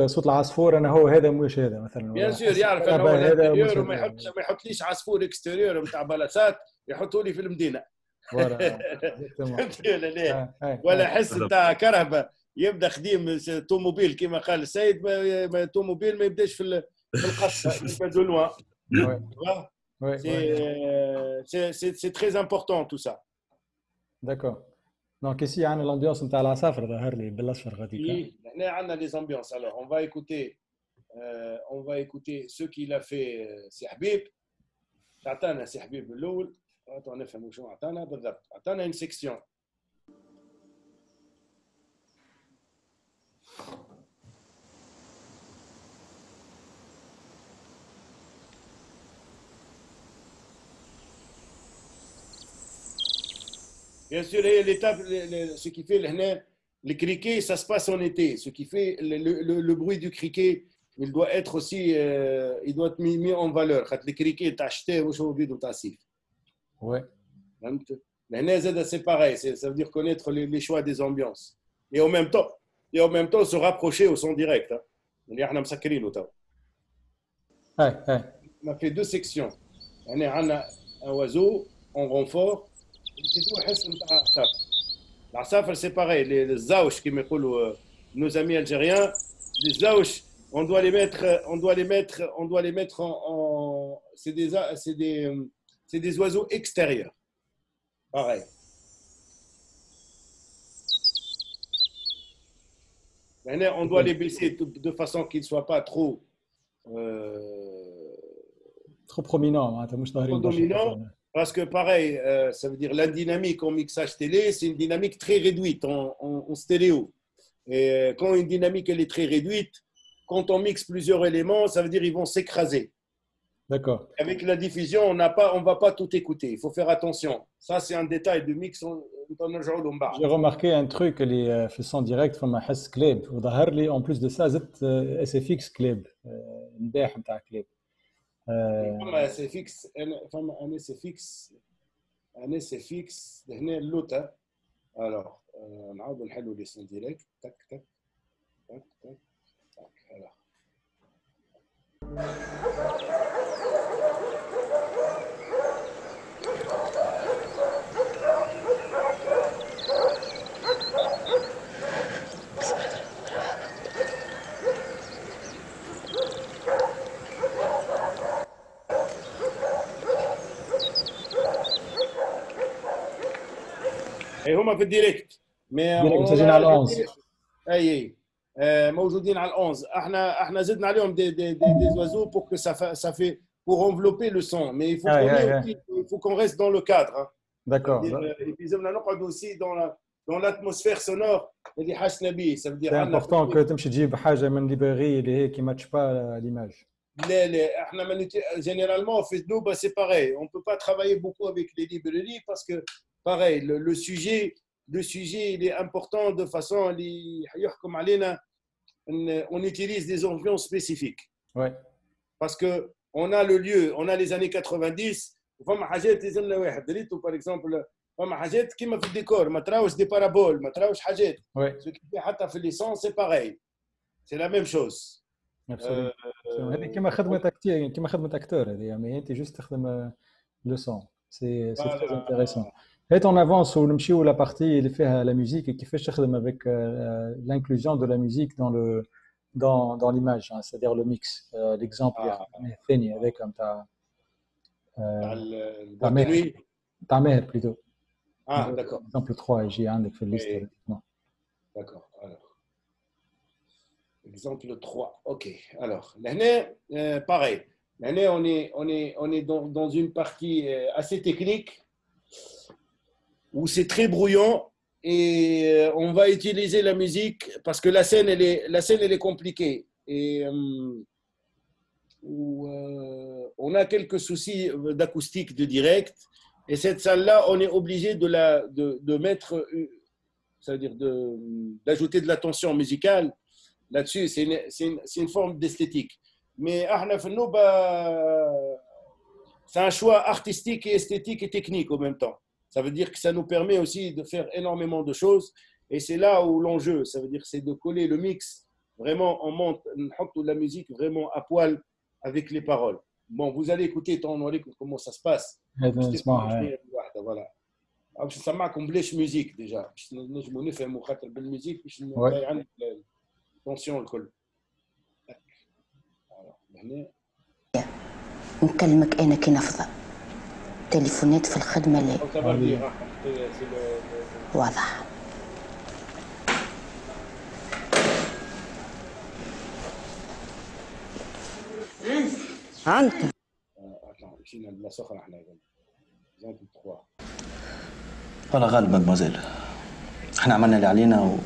صوت العصفور انا هو هذا مش هذا مثلا. Bien sûr, يعرف انا هو الانتيريور وما يحطليش عصفور اكستيريور نتاع بلاصات يحطوا لي في المدينه. ولا حس نتاع كرهبه يبدا خديم توموبيل كما قال السيد، ما توموبيل ما يبداش في القصه يبدا دو لوان. C'est très important tout ça. D'accord. Donc ici عندنا l'ambiance نتاع العصافر ظهر لي بالاصفر غاديك. هنا عندنا les ambiances. Alors on va écouter ce qu'il a fait سي حبيب. عطانا سي حبيب الاول. Attends, نفهم شنو عطانا بالضبط. عطانا une section. Bien sûr, l'étape, ce qui fait le criquet, ça se passe en été. Ce qui fait le bruit du criquet, il doit être aussi, il doit être mis en valeur. Quand le criquet est acheté, ou au bout de tassif. Ouais. C'est pareil, ça veut dire connaître les choix des ambiances. Et en même temps, se rapprocher au son direct. On a fait 2 sections. On a un oiseau en renfort. العصافر c'est pareil. Les zaouch qui me disent nos amis algériens, les zaouch, on doit les mettre en c'est des oiseaux extérieurs. Pareil. On doit les baisser de façon qu'ils ne soient pas trop prominents. Trop dominants. Parce que pareil, ça veut dire la dynamique en mixage télé, c'est une dynamique très réduite en stéréo. Et quand une dynamique elle est très réduite, quand on mixe plusieurs éléments, ça veut dire ils vont s'écraser. D'accord. Avec la diffusion, on va pas tout écouter. Il faut faire attention. Ça, c'est un détail de mix. J'ai remarqué un truc, les son direct, comme un clip. En plus de ça, c'est SFX clip. clip. un SFX هنا اللوتا. alors نعاود نحلوا لي سون ديريكت تك تك تك تك تك. هما في الديريكت مسجلين على 11. اي موجودين على 11. احنا زدنا عليهم دي oiseaux pour que ça fait pour envelopper le son, mais il faut qu'on reste dans le cadre. D'accord. لازمنا نقعدوا aussi dans l'atmosphère sonore اللي حاسنا به. Ça veut dire c'est important que تمشي تجيب حاجه من ليبراري اللي هي كي ماتش با ليماج. généralement, c'est pareil. On ne peut pas travailler beaucoup avec les librairies parce que, pareil, le sujet, il est important de façon, on utilise des ambiances spécifiques. Ouais. Parce qu'on a le lieu, on a les années 90, par exemple, فما حاجات كيما في الديكور ما تراوش دي بارابول ما تراوش حاجات حتى في الليسانس سي باغاي سي لا ميم شوز هذه كيما خدمه اكتور هذه يعني انت جوست تخدم لو سون سي تري انتريسون هيت اون افونس ونمشيو لا بارتي اللي فيها لا ميوزيك كيفاش تخدم افيك لانكلوزيون دو لا ميوزيك dans l'image c'est-à-dire le mix l'exemple الثاني هذاك نتاع تاع ماهر plutôt d'accord. Exemple 3, j'ai un avec le liste. D'accord. Alors, exemple 3. OK. Alors, l'année, pareil. L'année, on est dans une partie assez technique où c'est très brouillon et on va utiliser la musique parce que la scène, elle est compliquée et où, on a quelques soucis d'acoustique de direct. Et cette salle-là, on est obligé de mettre, c'est-à-dire d'ajouter de la tension musicale là-dessus. C'est une forme d'esthétique. Mais c'est un choix artistique et esthétique et technique en même temps. Ça veut dire que ça nous permet aussi de faire énormément de choses. Et c'est là où l'enjeu, ça veut dire, c'est de coller le mix. Vraiment, on monte la musique vraiment à poil avec les paroles. Bon, vous allez écouter comment ça se passe. voilà باش نسمعكم بلاش ميوزيك ديجا باش نجموا نفهموا خاطر بالميوزيك باش نضيع عندك التونسيون الكل. هنا نكلمك انا كي نفضى تليفونات في الخدمه لا واضح. انت مشينا لبلاصه اخرى احنا والله غالب مادموزيل احنا عملنا اللي علينا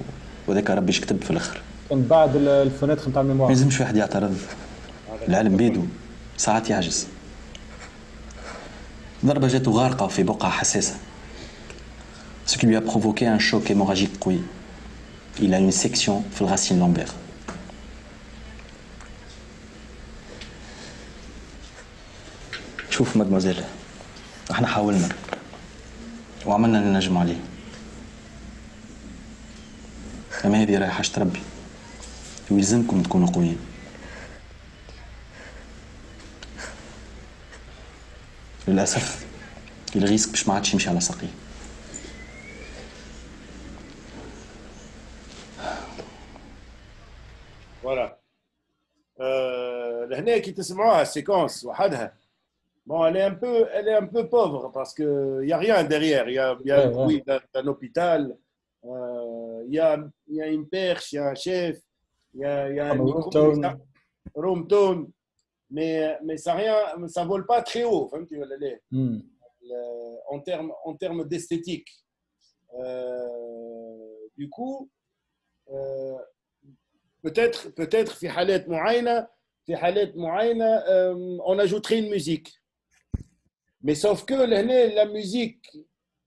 وذاك ربي يكتب في الاخر. من بعد الفونيتر نتاع الميموار ما يلزمش واحد يعترض، العلم بيدو ساعات يعجز. ضربة جاته غارقة في بقعة حساسة. Ce qui lui a provoqué un choc hémorragique قوي. Il a une section في الغاسين لومبير. شوف مادموزيل احنا حاولنا وعملنا اللي نجم عليه، اما هذه راهي حاجة ربي ويلزمكم تكونوا قويين. للاسف الغيسك باش ما عادش يمشي على ساقيه. فوالا لهنا كي تسمعوها السيكونس وحدها. Bon, elle est un peu pauvre parce qu'il n'y a rien derrière. Il y a le bruit d'un hôpital, il y a une perche, il y a un chef, il y a un room tone, mais ça vole pas très haut, en termes d'esthétique. Du coup, peut-être في حالات معينة, on ajouterait une musique. Mais sauf que la musique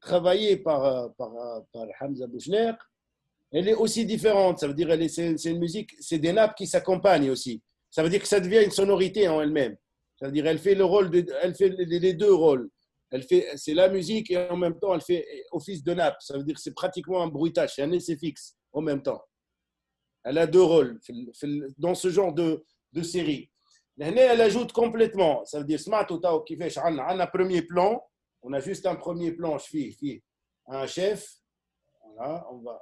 travaillée par Hamza Bouchner, elle est aussi différente. Ça veut dire c'est une musique, c'est des nappes qui s'accompagnent aussi. Ça veut dire que ça devient une sonorité en elle-même. Ça veut dire elle fait elle fait les deux rôles. C'est la musique et en même temps elle fait office de nappe. Ça veut dire que c'est pratiquement un bruitage, c'est un essai fixe en même temps. Elle a deux rôles dans ce genre de série. Elle ajoute complètement, ça veut dire on a premier plan, on a juste un premier plan, un chef, voilà, on va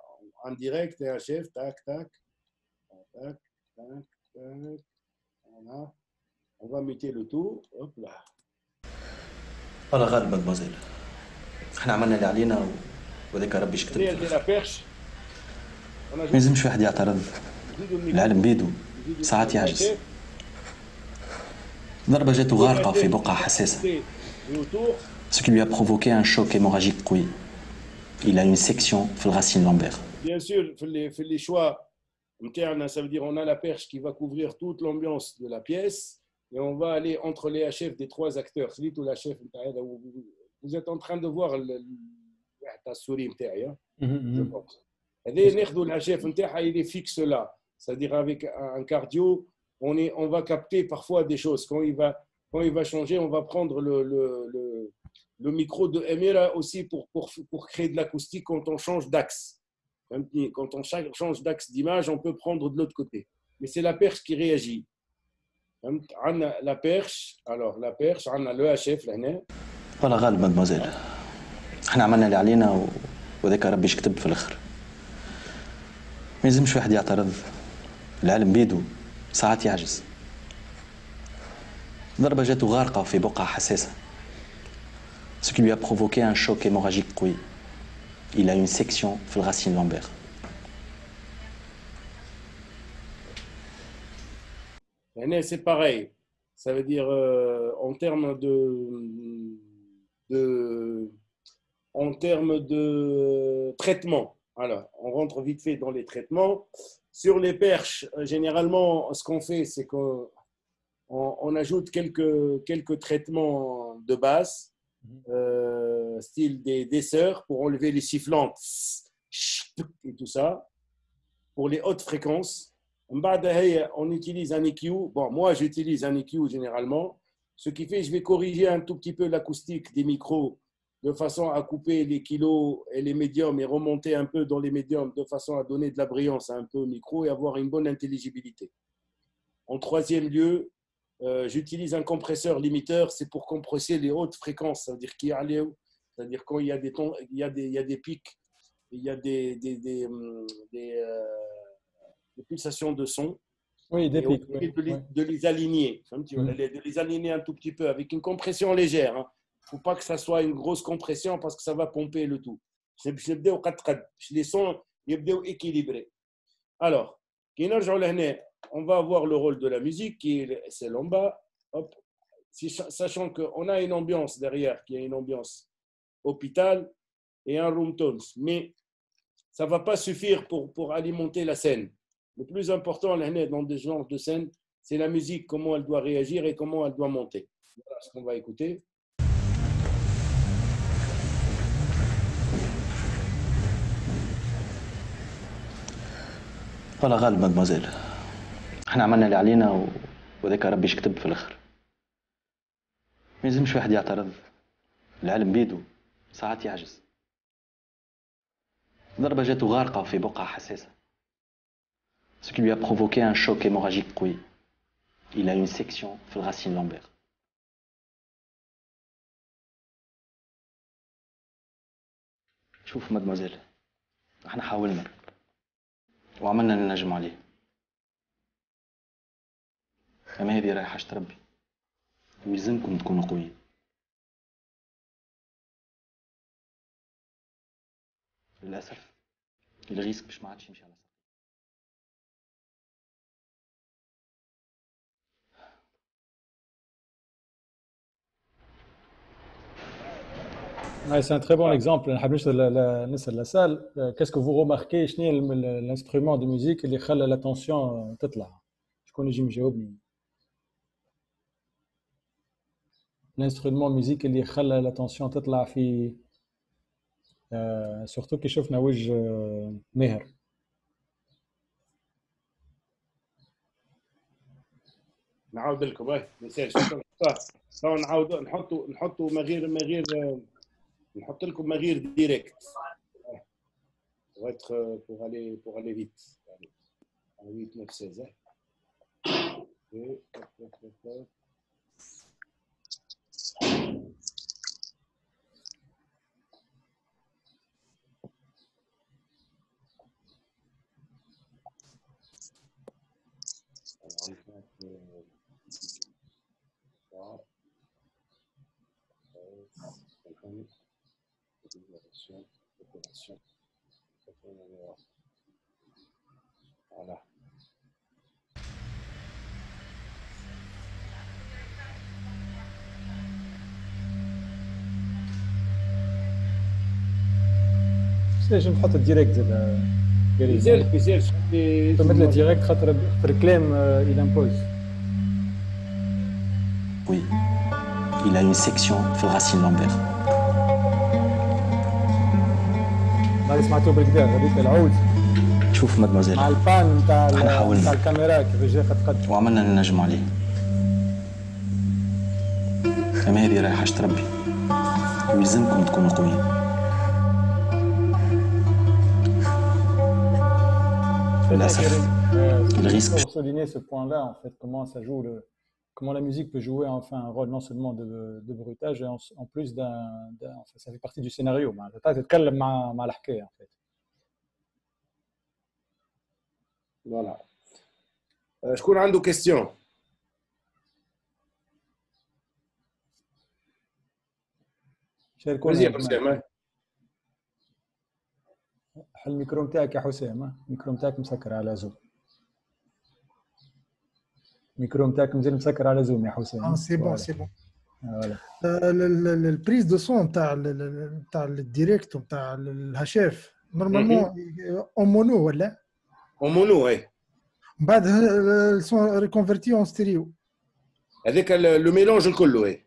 en direct et un chef, tac, tac, tac, tac, tac, voilà, on va muter le tout, hop là. والله غالب مادموزيل احنا عملنا اللي علينا وذاك ربي يكتب. ما يلزمش واحد يعترض، العلم بيدو ساعات يعجز. ضربة جاته غارقة في بقعة حساسة. Ce qui lui a provoqué un choc hémorragique قوي. Il a une section في الغاسين لومبير. Bien sûr, في les choix internes, ça veut dire on a la perche qui va couvrir toute l'ambiance de la pièce. et on va aller entre les HF des trois acteurs. Vous êtes en train de voir la souris, je pense. Il est fixe là, c'est-à-dire avec un cardio, on va capter parfois des choses. Quand il va changer, on va prendre le micro de Emira aussi pour créer de l'acoustique quand on change d'axe. Quand on change d'axe d'image, on peut prendre de l'autre côté. Mais c'est la perche qui réagit. On a la perche, on a le HF là. والله غالب مادموزيل احنا عملنا اللي علينا وذاك ربي يكتب في الاخر ما يلزمش واحد يعترض العالم بيدو ساعات يعجز ضربة جاته غارقة في بقعة حساسة ce qui lui a provoqué un choc hémorragique قوي il a une section في الغاسين لامبير c'est pareil, ça veut dire en termes de traitement. Alors, on rentre vite fait dans les traitements. Sur les perches, généralement, ce qu'on fait, c'est qu'on ajoute quelques traitements de base, style des sœurs, pour enlever les sifflantes et tout ça. Pour les hautes fréquences, on utilise un EQ. Bon, moi, j'utilise un EQ généralement. Ce qui fait, je vais corriger un tout petit peu l'acoustique des micros de façon à couper les kilos et les médiums et remonter un peu dans les médiums de façon à donner de la brillance un peu au micro et avoir une bonne intelligibilité. En troisième lieu, j'utilise un compresseur limiteur, c'est pour compresser les hautes fréquences, c'est-à-dire c'est-à-dire quand il y a des tons, il y a des pics, il y a des pulsations de son. Oui, des pics. De les aligner, de les aligner un tout petit peu avec une compression légère. Il ne faut pas que ça soit une grosse compression parce que ça va pomper le tout. Les sons sont équilibrés. Alors, on va avoir le rôle de la musique qui est celle en bas. Hop. Sachant qu'on a une ambiance derrière, qui est une ambiance hôpital et un room tones. Mais ça ne va pas suffire pour alimenter la scène. Le plus important dans des genres de scènes, c'est la musique, comment elle doit réagir et comment elle doit monter. Voilà ce qu'on va écouter. والله غالب مادموزيل احنا عملنا اللي علينا وذاك ربي يكتب في الاخر ما يلزمش واحد يعترض العالم بيدو ساعات يعجز ضربة جاته غارقة في بقعة حساسة ce qui lui a provoqué un choc hémorragique قوي il a une section في الغاسين لامبير شوف مادموزيل احنا حاولنا وعملنا اللي نجم عليه أما هذه رايحة حاجة ربي ويلزمكم تكونوا قويين للأسف الغيسك باش ما عادش يمشي على صح C'est un très bon exemple. La salle, qu'est-ce que vous remarquez? L'instrument de musique qui fait la tension تطلع. شكون يجي يجاوبني؟ L'instrument musique اللي خلى la tension تطلع في surtout كي شفنا وجه ماهر. نعاود لكم ما يسالش نعاود نحطوا ما غير نحط لكم ما غير ديريكت pour aller vite. 8 9 16 Voilà. ليش نحط الديريكت زاد يزال مثل الديريكت خاطر الكلام il impose Oui. Il a une section في Racine Lambert. ما سمعتوا بالكدا هذيك العود شوف مادموزيل. مع البان نتاع حاولنا الكاميرا كيفاش جا قد وعملنا اللي نجموا عليه. أما هذه راهي حاجة ربي. ويلزمكم تكونوا قويين. Le risque. Pour souligner ce point-là, en fait, comment la musique peut jouer enfin un rôle non seulement de bruitage, et en plus enfin, ça fait partie du scénario. تتكلم مع الحكاية en fait. Voilà. شكون عنده question? شاركونا. vas-y يا حسام. حل الميكرو نتاعك يا حسام. الميكرو نتاعك مسكر على زوم. الميكرو نتاعك مازال مسكر على زوم يا حسام. سي بون سي بون. فوالا. البريز دو سون تاع الديريكت وتاع الهشاف نورمالمون اون مونو ولا؟ اون مونو اي. من بعد سون ريكونفرتي اون ستيريو. هذاك لو ميلونج الكل اي.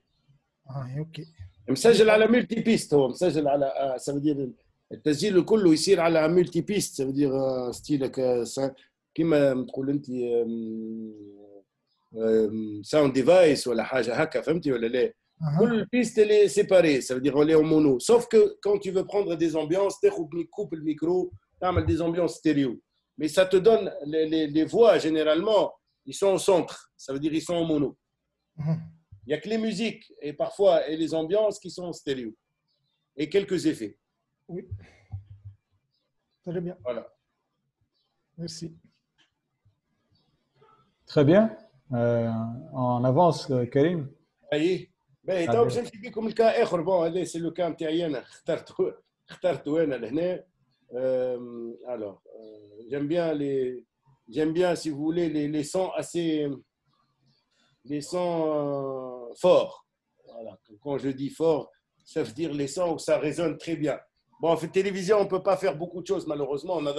اوكي. مسجل على ملتي بيست، هو مسجل على سافدير التسجيل كله يصير على ملتي بيست، سافدير ستيلك كيما تقول انت ساوند ديفايس ولا حاجه هكا، فهمتي ولا لا؟ كل بيست اللي سيباري، سافدير اون اون مونو، سوف كو كون tu veux prendre des ambiances تاخذ coupe le micro تعمل des ambiances stéréo. Mais ça te donne les voix généralement ils sont au centre, ça veut dire ils sont en mono. Il n'y a que les musiques et parfois et les ambiances qui sont en stéréo. Et quelques effets. Oui. Très bien. Voilà. Merci. Très bien. On avance, Karim. اي باهي تو باش نمشي بكم الكا اخر. بون هذا سي لو كا نتاعي انا اخترته انا لهنا. Alors j'aime bien si vous voulez les sons assez les sons forts. Voilà. Quand je dis fort, ça veut dire les sons où ça résonne très bien. Bon, en fait, télévision, on ne peut pas faire beaucoup de choses, malheureusement. On a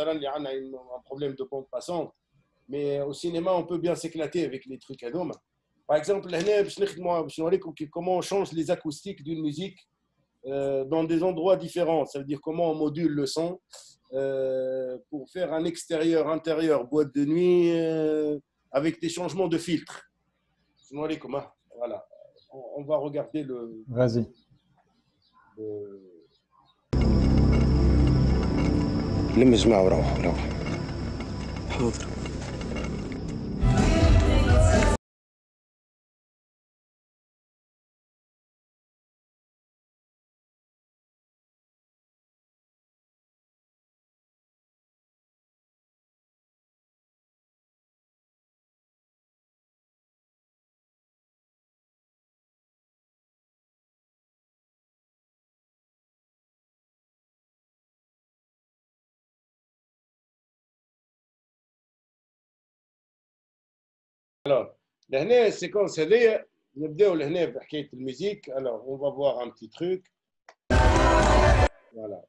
un problème de bande passante. Mais au cinéma, on peut bien s'éclater avec les trucs à l'homme. Par exemple, comment on change les acoustiques d'une musique dans des endroits différents. Ça veut dire comment on module le son pour faire un extérieur, intérieur, boîte de nuit, avec des changements de filtre. Voilà. On va regarder le... Vas-y. لم جماعة وروح حاضر. Alors, لهنا السيكونس هذيا نبداو لهنا بحكايه الميوزيك. alors on va voir un petit truc. Voilà.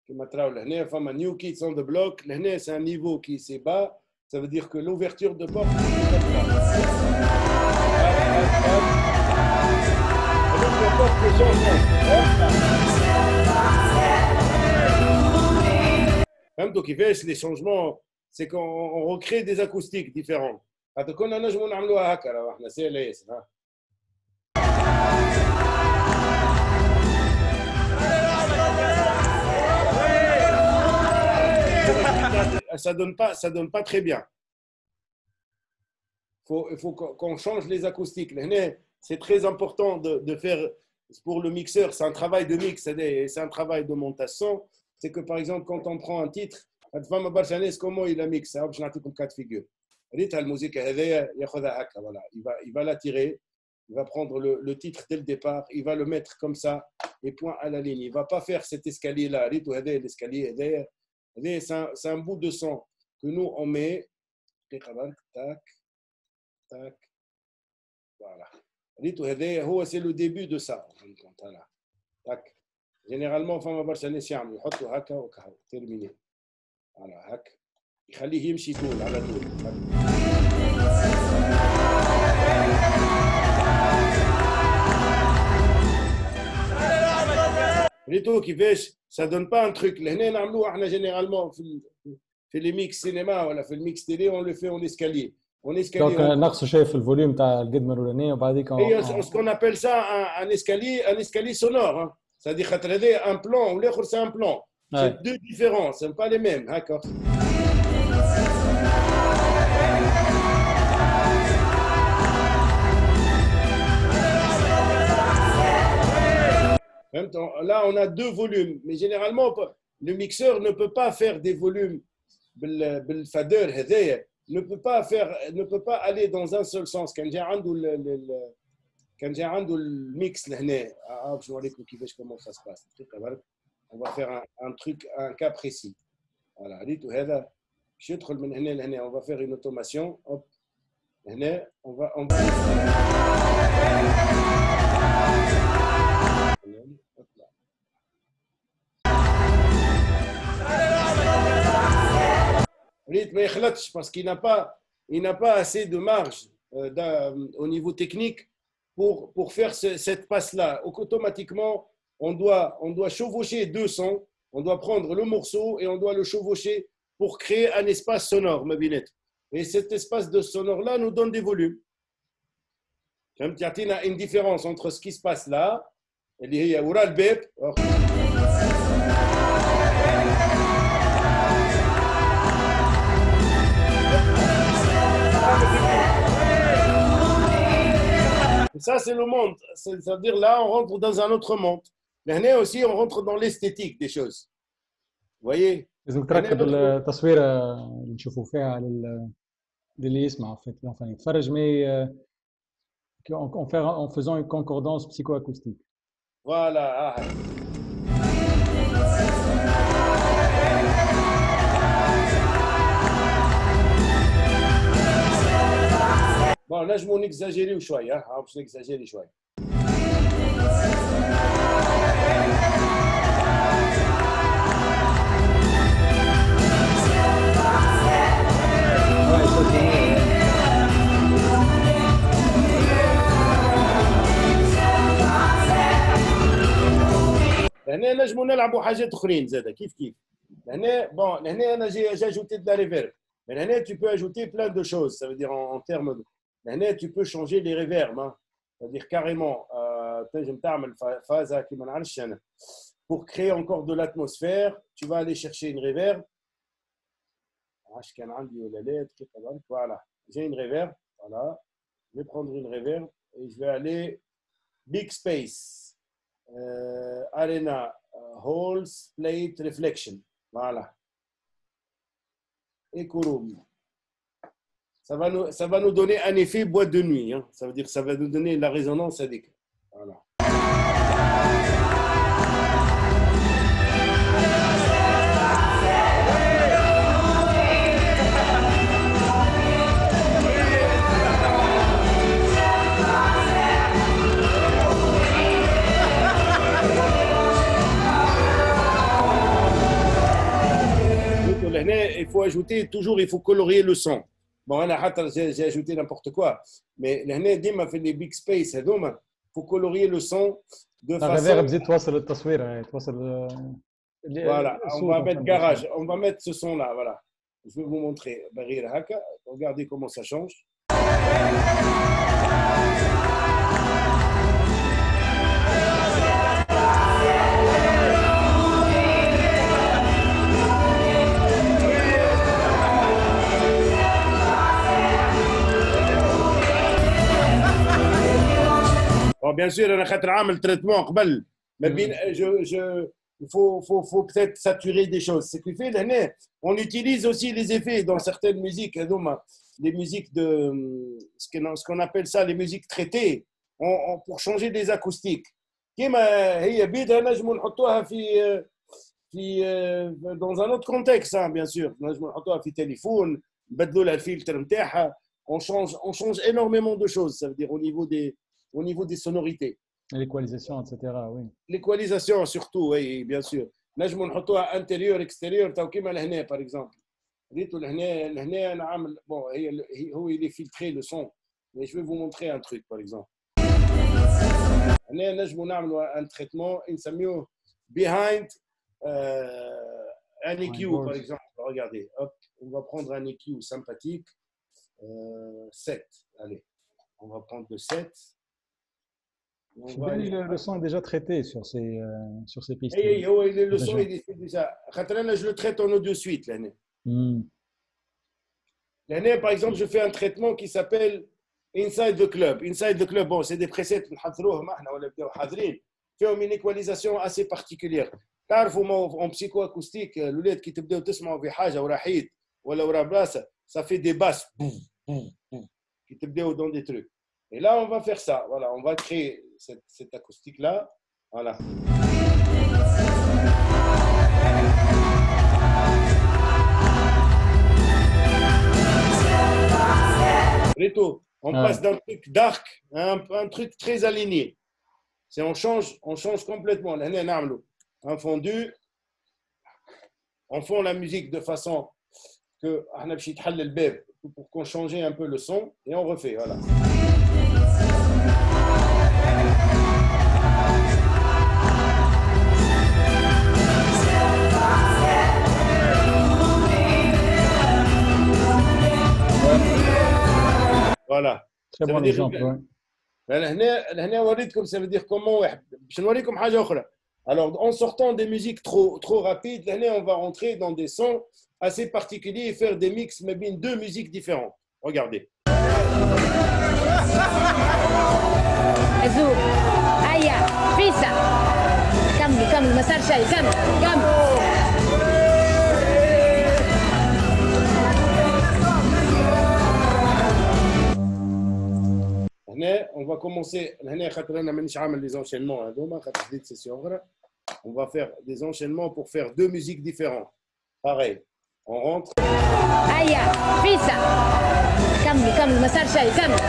كما تراو لهنا فما new kids on the block. لهنا c'est un niveau qui est bas, ça veut dire que l'ouverture de porte فهمتوا كيفاش لي شونجمون؟ سي كون ريكري دي اكوستيك ديفيرون. هذا كنا نجموا نعملوها هكا راه احنا سهله ياسر. ها ça donne pas très bien. Il faut qu'on change les acoustiques. C'est très important de faire, pour le mixeur, c'est un travail de mix, c'est un travail de montage son. C'est que par exemple, quand on prend un titre, comment il a mixé, je vais vous cas de figure. La musique, voilà. Il va la tirer, il va prendre le titre dès le départ, il va le mettre comme ça, et point à la ligne. Il ne va pas faire cet escalier-là. L'escalier, c'est un bout de son que nous, on met. Tac, tac. Voilà. C'est le début de ça. Tac. Généralement, فما برشا ناس يعملوا يحطوا هكا وكهو terminé. Voilà, هكا خليه يمشي طول على طول. ريتو كيفاش ça donne pas un truc. لهنا نعملوه احنا généralement في les mix cinéma ولا في الميكس télé on le fait en escalier. En escalier. دونك نقصوا شيء في الفوليوم تاع القدمه الاولانيه وبعديك ce qu'on appelle ça un escalier sonore. Hein. C'est-à-dire خاطر هذا un plan والاخر c'est un plan. C'est deux différents, ce ne sont pas les mêmes. D'accord. Là, on a deux volumes, mais généralement, le mixeur ne peut pas faire des volumes. Le fader ne peut pas aller dans un seul sens. Quand j'ai un mix, je vais vous montrer comment ça se passe. On va faire un truc, un cas précis. Voilà, on va faire une automation. Hop. On va rythme يخلطش parce qu'il n'a pas assez de marge au niveau technique pour faire cette passe-là. Automatiquement, on doit chevaucher deux sons, on doit prendre le morceau et on doit le chevaucher pour créer un espace sonore, ma binette. Et cet espace de sonore-là nous donne des volumes. Il y a une différence entre ce qui se passe là, et il y a le bep. Ça, c'est le monde. C'est-à-dire là, on rentre dans un autre monde. Mais aussi, on rentre dans l'esthétique des choses. Vous voyez? لازم تركب التصويره اللي نشوفوا فيها للي يسمع enfin يتفرج mais en faisant une concordance psychoacoustique. Voilà. Bon, là, je m'en exagérer شوية. باش نexagérer شوية. هنا نجموا نلعبوا حاجات اخرين زاده كيف هنا بون هنا انا جي اجوتي de la reverb. Mais هنا tu peux ajouter plein de choses, ça veut dire en termes de هنا tu peux changer les reverbs, hein. C'est-à-dire carrément تنجم تعمل phase كيما نعرفش انا pour créer encore de l'atmosphère, tu vas aller chercher une reverb. عاش كان عندي ولا لا كيف voilà, j'ai une reverb, voilà. Je vais prendre une reverb et je vais aller big space. Arena Halls Plate Reflection, voilà. Et Kurum. Ça va nous donner un effet boîte de nuit, hein. Ça veut dire que ça va nous donner la résonance avec. Voilà. Il faut ajouter, toujours il faut colorier le son. Bon, j'ai ajouté n'importe quoi, mais il fait des big space, il faut colorier le son de façon. Voilà, on va mettre garage, on va mettre ce son là, voilà. Je vais vous montrer. Regardez comment ça change. Bien sûr, on a un traitement il faut peut-être saturer des choses. Ce qui fait, on utilise aussi les effets dans certaines musiques, les musiques de ce qu'on appelle ça, les musiques traitées, pour changer des acoustiques. Dans un autre contexte, hein, bien sûr. Téléphone, on change énormément de choses, ça veut dire au niveau des sonorités. L'équalisation, etc. Oui. L'équalisation surtout, oui, bien sûr. نجموا نحطوها intérieur, extérieur, par exemple. ريتو لهنا انا عامل بون هو اللي فلتري لو سون مي جو فو مونتري ان تروك باغ اكزومبل هنا نجموا نعملوا ان تريتمون نسميوه behind un EQ par exemple. Regardez, hop, on va prendre un EQ sympathique 7. Allez, on va prendre le 7. Le son est déjà traité sur ces pistes. Et le son il est déjà. Je le traite en audio suite l'année. L'année, par exemple, je fais un traitement qui s'appelle Inside the Club. Inside the Club, bon, c'est des presets, فيهم une équalisation assez particulière. تعرفوا en psychoacoustique الولاد كي تبداو تسمعوا في حاجه ورا حيط ولا ورا بلاصه ça fait des basses qui تبداو dans des trucs. Et là on va faire ça, voilà, on va créer cette acoustique là, voilà. Rito, on passe d'un truc dark à un truc très aligné. C'est on change complètement. Là, un fondu, on fond la musique de façon que pour qu'on change un peu le son et on refait. Voilà. Voilà. Très bon exemple. هنا وريتكم ça veut dire comment واحد باش نوريكم حاجه اخرى. Alors en sortant des musiques trop rapides, là on va rentrer dans des sons assez particuliers et faire des mix mais bien deux musiques différentes. Regardez. Azou, Aya, Fisa. كمل ما صار شيء كمل. On va commencer. Les enchaînements. On va faire des enchaînements pour faire deux musiques différentes. Pareil. On rentre. Aya, Fisa. كمل ما صار شيء كمل.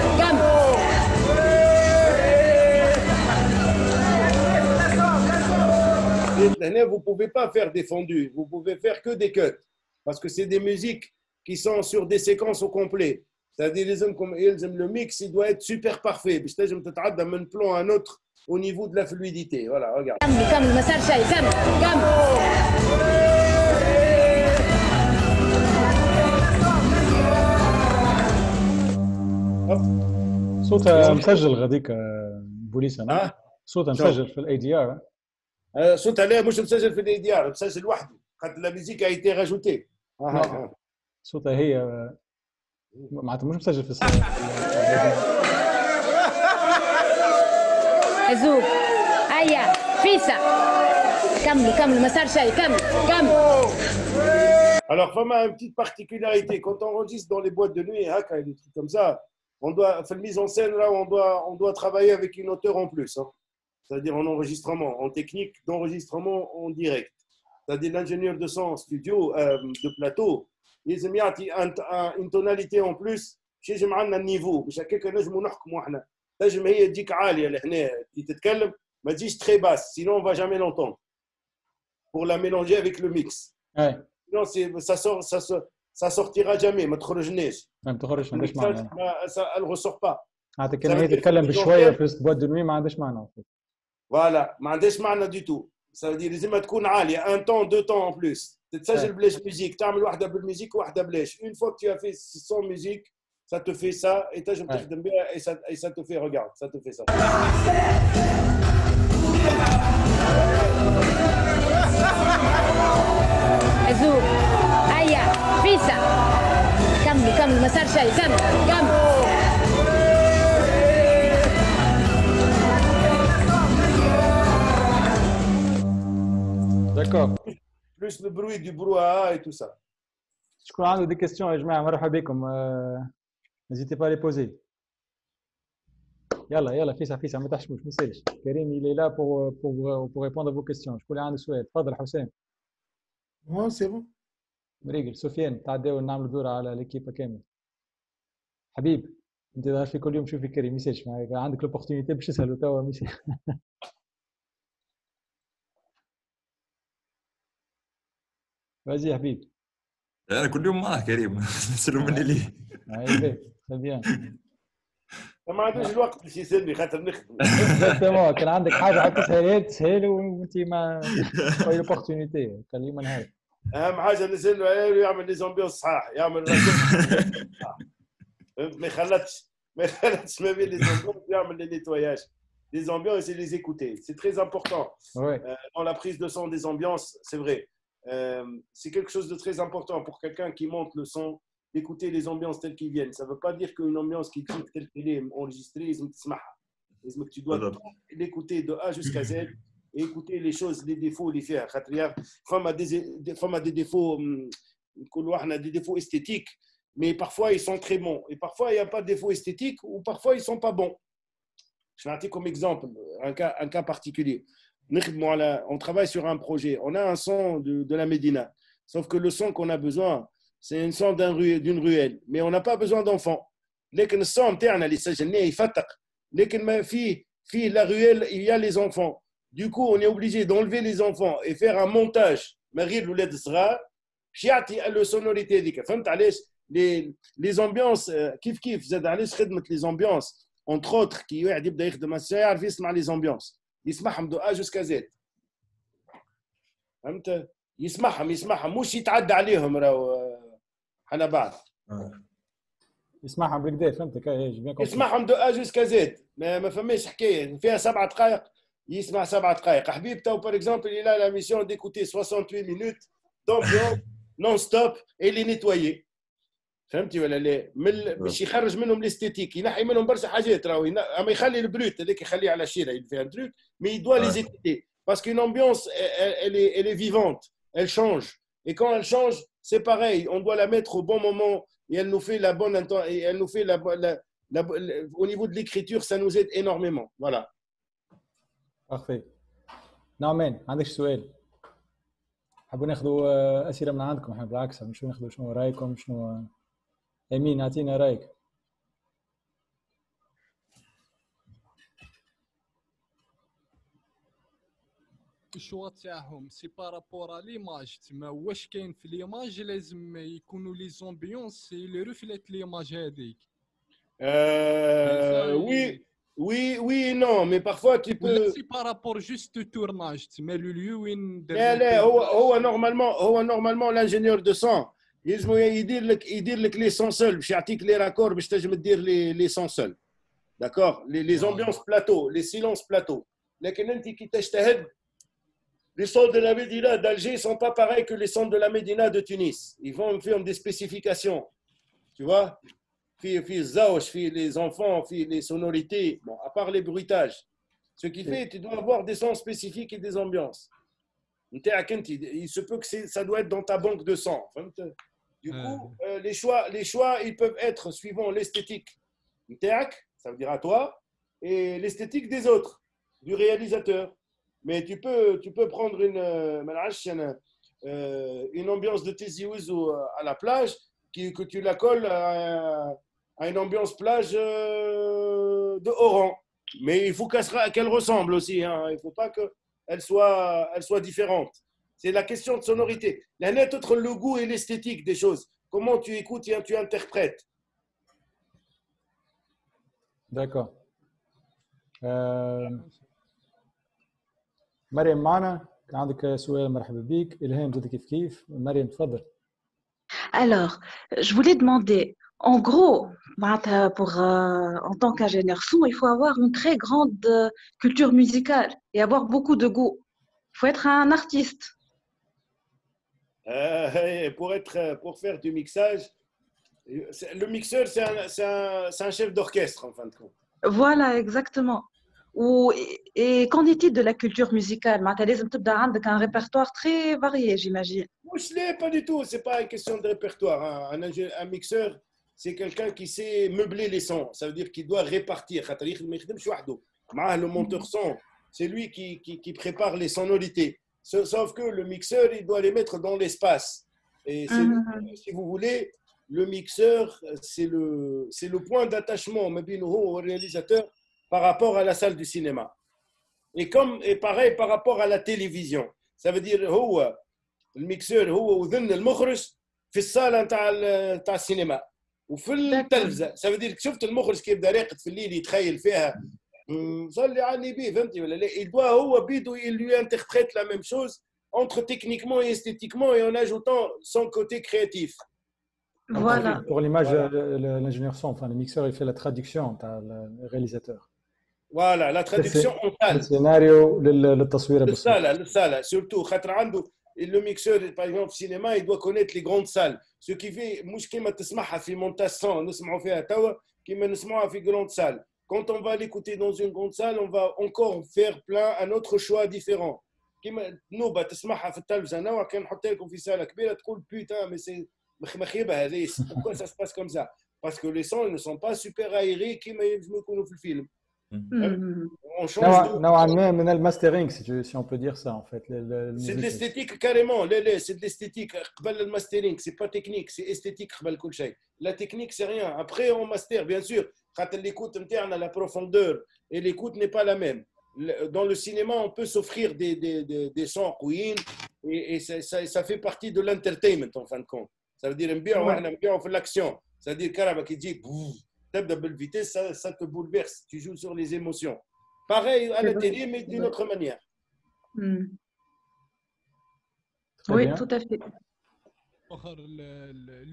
Vous ne pouvez pas faire des fondus. Vous pouvez faire que des cuts. Parce que c'est des musiques qui sont sur des séquences au complet. C'est-à-dire le mix, il doit être super parfait. Je te dis, d'un plan à un autre au niveau de la fluidité. Voilà, regarde. صوتها مسجل غاديك بوليس انا صوتها مسجل في الاي دي ار صوتها لا مش مسجل في الاي دي ار مسجل لوحده خاطر لا ميوزيك a été rajoutée صوتها هي معناتها مش مسجل في الصوت. أزوق أيا فيسا كمل ما صار شيء كمل. Alors vraiment une petite particularité quand on enregistre dans les boîtes de nuit des trucs comme ça on doit faire une mise en scène là on doit travailler avec une hauteur en plus c'est-à-dire en enregistrement en technique d'enregistrement en direct c'est-à-dire l'ingénieur de son en studio de plateau لازم يعطي une tonalité en plus باش يجي معنا النيفو باش هكاك نجموا نحكموا احنا تنجم هي تجيك عاليه لهنا كي تتكلم ما تجيش très basse sinon on va jamais l'entendre pour la mélanger avec le mix sinon ça sortira jamais ما تخرجناش ما تخرجش ما عندهاش معنى elle ressort pas معناتها كان هي تتكلم بشويه في وسط بواد دو ما عندهاش معنى فوالا ما عندهاش معنى دي تو ça veut dire لازم تكون عاليه un temps deux temps en plus تسجل بلاش ميوزيك تعمل واحده بالميوزيك وواحده بلاش une fois que tu as fait sans musique ça te fait ça et تنجم تخدم بها et ça te fait regarde ça te fait ça أزوق أيا فيسا كمل ما صار شيء كمل. D'accord. Plus le bruit du brouhaha et tout ça. شكون عنده دي كيستيون يا جماعه مرحبا بكم n'hésitez pas à les poser. يلا فيسا ما تحشموش ما يسالش كريم il est là pour répondre à vos questions. شكون اللي عنده سؤال تفضل حسام. سي بون. مريقل سفيان تعداو نعملوا دورة على ليكيبا كامل. حبيب انت ظهر في كل يوم شوفي كريم ما يسالش عندك لوبورتينيتي باش تسهلوا توا ما يسالش. Vas-y, Habib. انا كل يوم معاه كريم نسلم مني ليه. très bien. ما عندوش الوقت باش يسالني خاطر نخدم. اكزاكتومون كان عندك حاجه حتى تسهل وانت ما باي لوبورتونيتي كلمه نهار. اهم حاجه نسالوا عليه يعمل لي زومبيونس صحاح، يعمل فهمت، ما يخلطش ما بين لي زومبيونس، يعمل لي نيتواياج des ambiances et les écouter. C'est très important. Ouais. Dans la prise de son des ambiances, c'est vrai. C'est quelque chose de très important pour quelqu'un qui monte le son, d'écouter les ambiances telles qu'elles viennent. Ça ne veut pas dire qu'une ambiance qui est telle qu'elle est enregistrée, tu dois l'écouter de A jusqu'à Z et écouter les choses, les défauts, les faire. Femme a des défauts, des défauts esthétiques, mais parfois ils sont très bons. Et parfois il n'y a pas de défauts esthétiques ou parfois ils ne sont pas bons. Je vais donner comme exemple un cas particulier. On travaille sur un projet. On a un son de la Médina. Sauf que le son qu'on a besoin, c'est un son d'une ruelle. Mais on n'a pas besoin d'enfants. لكن الصون تاعنا اللي سجلناه يفتق. لكن ما في la ruelle, il y a les enfants. Du coup, on est obligé d'enlever les enfants et faire un montage. ما غير الولاد الصغار باش يعطي السونوريتي هذيك. فهمت علاش؟ les ambiances كيف زاد علاش خدمة les ambiances. Entre autres, qui واحد يبدا يخدم الساعه يعرف يسمع لي زامبيونس، يسمعهم دو ا جوسكا زد. فهمت؟ يسمعهم مش يتعدى عليهم راهو حنا بعض. يسمعهم بالكدا فهمتك؟ يسمعهم دو ا جوسكا زد، ما فماش حكايه فيها 7 دقائق يسمع 7 دقائق. حبيب تو بار اكزومبل il a la mission d'écouter 68 minutes d'ambiance non stop et les nettoyer. فهمتي ولا لا؟ باش يخرج منهم الاستيتيك، ينحي منهم برشا حاجات راهو، اما يخلي البروت هذاك يخليه على الشيره يفهم تروك، مي يدوا لي زيكوتي باسكو une ambiance elle est vivante, elle change et quand elle change c'est pareil, on doit la mettre au bon moment et elle nous fait la bonne et elle nous fait au niveau de l'écriture ça nous aide énormément. Voilà. Parfait. نعمان عندك سؤال؟ حابين ناخذوا اسئله من عندكم؟ احنا بالعكس نمشيو ناخذوا شنو رايكم، شنو امين اعطينا رايك. الشوا تاعهم سي بارابور ليماج، تما واش كاين في ليماج لازم يكونوا لي زومبيونس اللي ريفليت ليماج هذيك. Oui, non, mais parfois tu peux. C'est par rapport juste au tournage, تما le lieu وين. لا هو normalement l'ingénieur de son يدير لك les sons seuls باش يعطيك les raccords باش تنجم تدير les sons seuls. D'accord, les ambiances plateau, les silences plateau. لكن انت كي تجتهد les sons de la Médina d'Alger sont pas pareils que les sons de la Médina de Tunis. Ils vont faire des spécifications. Tu vois? في الزوج في les enfants في les sonorités, bon à part les bruitages, ce qui fait tu dois avoir des sons spécifiques et des ambiances. Il se peut que ça doit être dans ta banque de sons. Du coup les choix ils peuvent être suivant l'esthétique ça veut dire à toi et l'esthétique des autres, du réalisateur. Mais tu peux prendre une ambiance de Tizi Ouzou à la plage que tu la colles à une ambiance plage de Oran. Mais il faut qu'elle ressemble aussi. Hein. Il ne faut pas qu'elle soit différente. C'est la question de sonorité. La net entre le goût et l'esthétique des choses. Comment tu écoutes et tu interprètes. D'accord. مريم معنا، عندك سؤال؟ مرحبا بك. إلهام زاد كيف مريم تفضل. Alors, je voulais demander, en gros, en tant qu'ingénieur son, il faut avoir une très grande culture musicale et avoir beaucoup de goût. Il faut être un artiste. Pour faire du mixage, le mixeur, c'est un chef d'orchestre, en fin de compte. Voilà, exactement. Et qu'en est-il de la culture musicale? Tu as un répertoire très varié, j'imagine. Pas du tout, ce n'est pas une question de répertoire. Un mixeur, c'est quelqu'un qui sait meubler les sons. Ça veut dire qu'il doit répartir. Le monteur son, c'est lui qui prépare les sonorités. Sauf que le mixeur, il doit les mettre dans l'espace. Et si vous voulez, le mixeur, c'est le point d'attachement au réalisateur par rapport à la salle du cinéma. Et pareil par rapport à la télévision. Ça veut dire, le mixeur, هو وذن المخرج في الصاله نتاع السينما وفي التلفزه. سافدير شفت المخرج كيف بدا راقد في الليل يتخيل فيها صلي على النبي فهمتي ولا لا. Il doit هو بيدو lui interprète la même chose entre techniquement et esthétiquement et en ajoutant son côté créatif. Voilà. Pour l'image, l'ingénieur son, enfin le mixeur, il fait la traduction, le réalisateur. Voilà, la traduction en salle. Le scénario, le taswira. Le salle, surtout. خاطر عنده le mixeur, par exemple, cinéma, il doit connaître les grandes salles. Ce qui fait, مش كيما تسمعها في montage son, نسمعوا فيها توا كيما نسمعوها في grande salle. Quand on va l'écouter dans une grande salle, on va encore faire un autre choix différent. كيما نوبة تسمعها في التلفزة نوع كان نحط لكم في سالة كبيرة تقول putain mais c'est مخيبة هذه. Pourquoi ça se passe comme ça? Parce que les sons ne sont pas super aérés كيما ينجموا يكونوا في الفيلم. On change نوعا ما من الماسترينغ si on peut dire ça en fait. C'est de l'esthétique carrément. C'est de l'esthétique. قبل الماسترينغ c'est pas technique, c'est esthétique قبل كل شيء. La technique c'est rien. Après on master bien sûr. خاطر l'écoute نتاعنا la profondeur et l'écoute n'est pas la même. Dans le cinéma on peut s'offrir des sons قويين et ça fait partie de l'entertainment en fin de compte. Ça veut dire نبيعوا احنا نبيعوا في l'action. Ça veut dire كهرباء كي تجيك تبدا بالفيتيس ça te bouleverse. Tu joues sur les émotions. Pareil à la télé, mais d'une autre manière. Oui, tout à fait.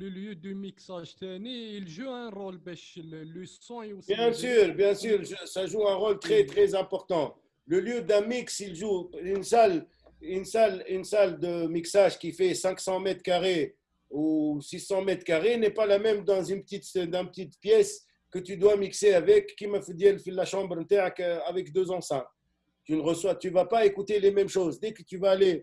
Le lieu du mixage, il joue un rôle le son. Bien sûr, ça joue un rôle très, très important. Le lieu d'un mix, il joue une salle de mixage qui fait 500 mètres carrés ou 600 mètres carrés n'est pas la même dans une petite pièce que tu dois mixer avec, qui m'a fait dire la chambre avec 2 enceintes. Tu ne reçois, tu vas pas écouter les mêmes choses. Dès que tu vas aller,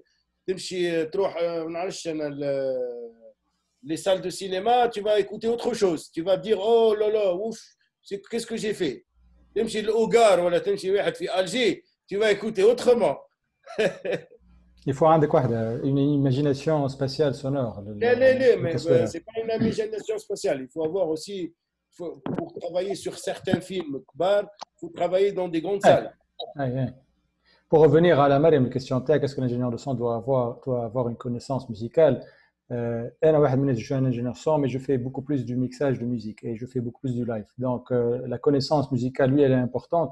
les salles de cinéma, tu vas écouter autre chose. Tu vas dire, oh là là, ouf, qu'est-ce que j'ai fait? Au Gare, Alger, tu vas écouter autrement. Il faut une imagination spatiale sonore. Mais c'est pas une imagination spatiale. Il faut avoir aussi, pour travailler sur certains films, il faut travailler dans des grandes salles. Pour revenir à la Mariam, la question est est-ce que l'ingénieur de son doit avoir une connaissance musicale? Je suis un ingénieur son, mais je fais beaucoup plus du mixage de musique et je fais beaucoup plus du live. Donc, la connaissance musicale, lui, elle est importante.